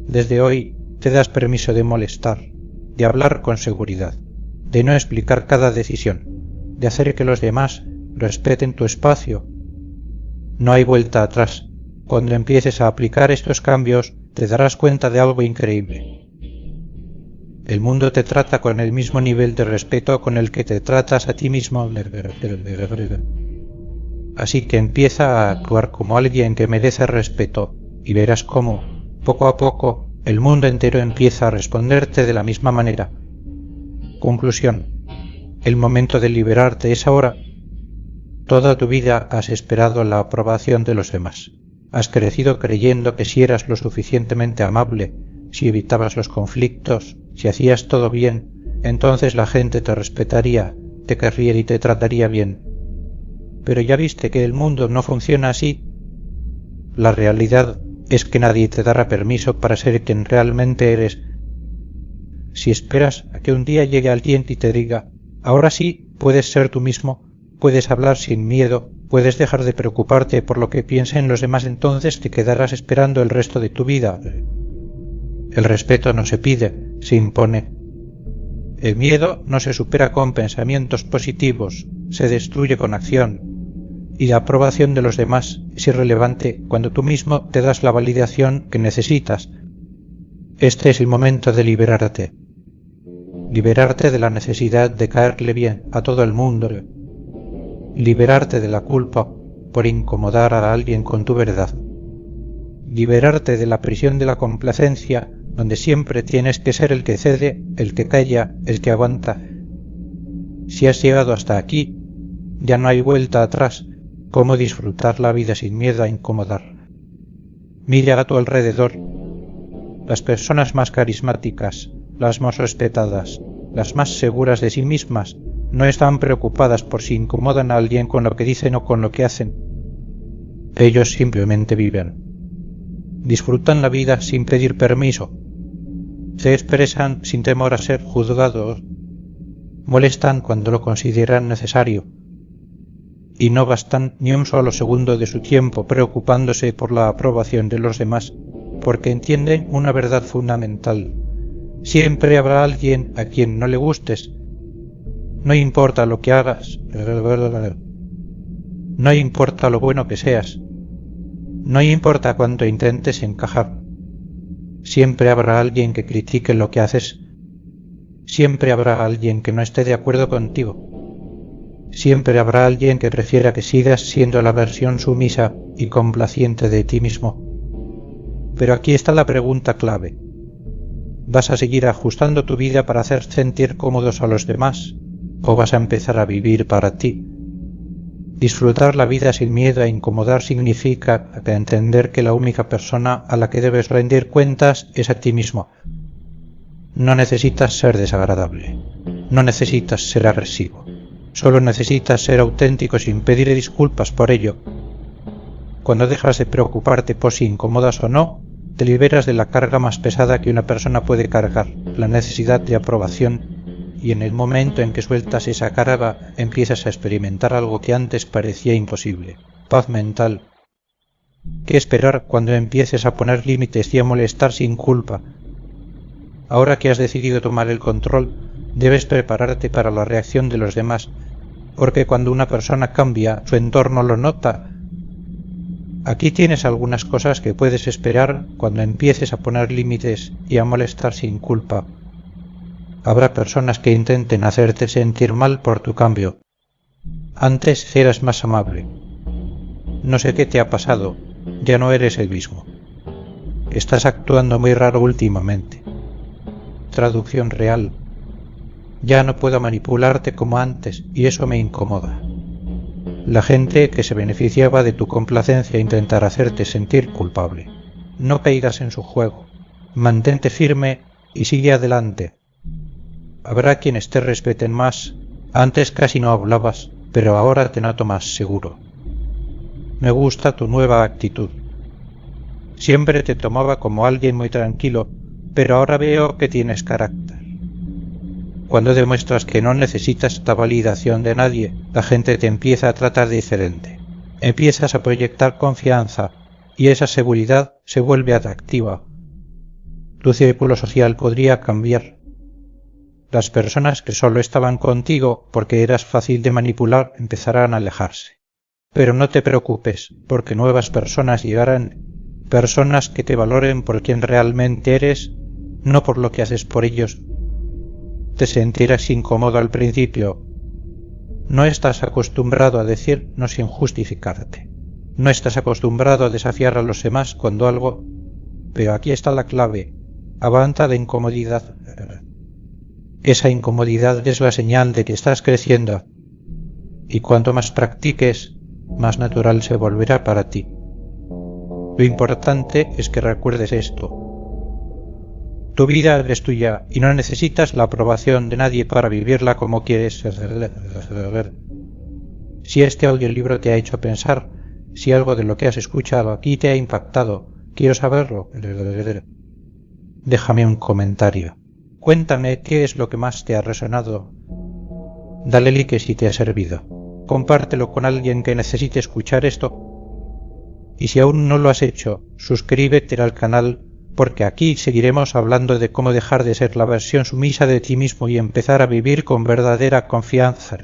Desde hoy te das permiso de molestar, de hablar con seguridad, de no explicar cada decisión, de hacer que los demás respeten tu espacio. No hay vuelta atrás. Cuando empieces a aplicar estos cambios, te darás cuenta de algo increíble. El mundo te trata con el mismo nivel de respeto con el que te tratas a ti mismo. Así que empieza a actuar como alguien que merece respeto y verás cómo, poco a poco, el mundo entero empieza a responderte de la misma manera. Conclusión. El momento de liberarte es ahora. Toda tu vida has esperado la aprobación de los demás. Has crecido creyendo que si eras lo suficientemente amable, si evitabas los conflictos, si hacías todo bien, entonces la gente te respetaría, te querría y te trataría bien. Pero ya viste que el mundo no funciona así. La realidad es que nadie te dará permiso para ser quien realmente eres. Si esperas a que un día llegue alguien y te diga, ahora sí, puedes ser tú mismo, puedes hablar sin miedo, puedes dejar de preocuparte por lo que piensen los demás, entonces te quedarás esperando el resto de tu vida. El respeto no se pide, se impone. El miedo no se supera con pensamientos positivos, se destruye con acción. Y la aprobación de los demás es irrelevante cuando tú mismo te das la validación que necesitas. Este es el momento de liberarte. Liberarte de la necesidad de caerle bien a todo el mundo. Liberarte de la culpa por incomodar a alguien con tu verdad. Liberarte de la prisión de la complacencia, donde siempre tienes que ser el que cede, el que calla, el que aguanta. Si has llegado hasta aquí, ya no hay vuelta atrás. ¿Cómo disfrutar la vida sin miedo a incomodar? Mira a tu alrededor. Las personas más carismáticas, las más respetadas, las más seguras de sí mismas, no están preocupadas por si incomodan a alguien con lo que dicen o con lo que hacen. Ellos simplemente viven. Disfrutan la vida sin pedir permiso. Se expresan sin temor a ser juzgados. Molestan cuando lo consideran necesario. Y no gastan ni un solo segundo de su tiempo preocupándose por la aprobación de los demás, porque entienden una verdad fundamental. Siempre habrá alguien a quien no le gustes. No importa lo que hagas, no importa lo bueno que seas, no importa cuánto intentes encajar. Siempre habrá alguien que critique lo que haces. Siempre habrá alguien que no esté de acuerdo contigo. Siempre habrá alguien que prefiera que sigas siendo la versión sumisa y complaciente de ti mismo. Pero aquí está la pregunta clave. ¿Vas a seguir ajustando tu vida para hacer sentir cómodos a los demás? ¿O vas a empezar a vivir para ti? Disfrutar la vida sin miedo a incomodar significa entender que la única persona a la que debes rendir cuentas es a ti mismo. No necesitas ser desagradable. No necesitas ser agresivo. Solo necesitas ser auténtico sin pedir disculpas por ello. Cuando dejas de preocuparte por si incomodas o no, te liberas de la carga más pesada que una persona puede cargar, la necesidad de aprobación, y en el momento en que sueltas esa carga empiezas a experimentar algo que antes parecía imposible: paz mental. ¿Qué esperar cuando empieces a poner límites y a molestar sin culpa? Ahora que has decidido tomar el control, debes prepararte para la reacción de los demás, porque cuando una persona cambia, su entorno lo nota. Aquí tienes algunas cosas que puedes esperar cuando empieces a poner límites y a molestar sin culpa. Habrá personas que intenten hacerte sentir mal por tu cambio. Antes eras más amable. No sé qué te ha pasado, ya no eres el mismo. Estás actuando muy raro últimamente. Traducción real. Ya no puedo manipularte como antes y eso me incomoda. La gente que se beneficiaba de tu complacencia intentará hacerte sentir culpable. No caigas en su juego. Mantente firme y sigue adelante. Habrá quienes te respeten más. Antes casi no hablabas, pero ahora te noto más seguro. Me gusta tu nueva actitud. Siempre te tomaba como alguien muy tranquilo, pero ahora veo que tienes carácter. Cuando demuestras que no necesitas la validación de nadie, la gente te empieza a tratar diferente. Empiezas a proyectar confianza y esa seguridad se vuelve atractiva. Tu círculo social podría cambiar. Las personas que solo estaban contigo porque eras fácil de manipular empezarán a alejarse. Pero no te preocupes, porque nuevas personas llegarán, personas que te valoren por quien realmente eres, no por lo que haces por ellos. Te sentirás incómodo al principio. No estás acostumbrado a decir no sin justificarte. No estás acostumbrado a desafiar a los demás cuando algo... Pero aquí está la clave. Aguanta de incomodidad. Esa incomodidad es la señal de que estás creciendo, y cuanto más practiques, más natural se volverá para ti. Lo importante es que recuerdes esto. Tu vida es tuya y no necesitas la aprobación de nadie para vivirla como quieres. Si este audiolibro te ha hecho pensar, si algo de lo que has escuchado aquí te ha impactado, quiero saberlo. Déjame un comentario. Cuéntame qué es lo que más te ha resonado. Dale like si te ha servido. Compártelo con alguien que necesite escuchar esto. Y si aún no lo has hecho, suscríbete al canal, porque aquí seguiremos hablando de cómo dejar de ser la versión sumisa de ti mismo y empezar a vivir con verdadera confianza.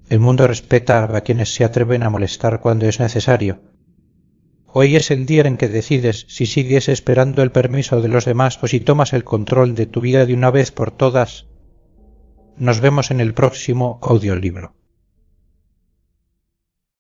El mundo respeta a quienes se atreven a molestar cuando es necesario. Hoy es el día en que decides si sigues esperando el permiso de los demás o si tomas el control de tu vida de una vez por todas. Nos vemos en el próximo audiolibro.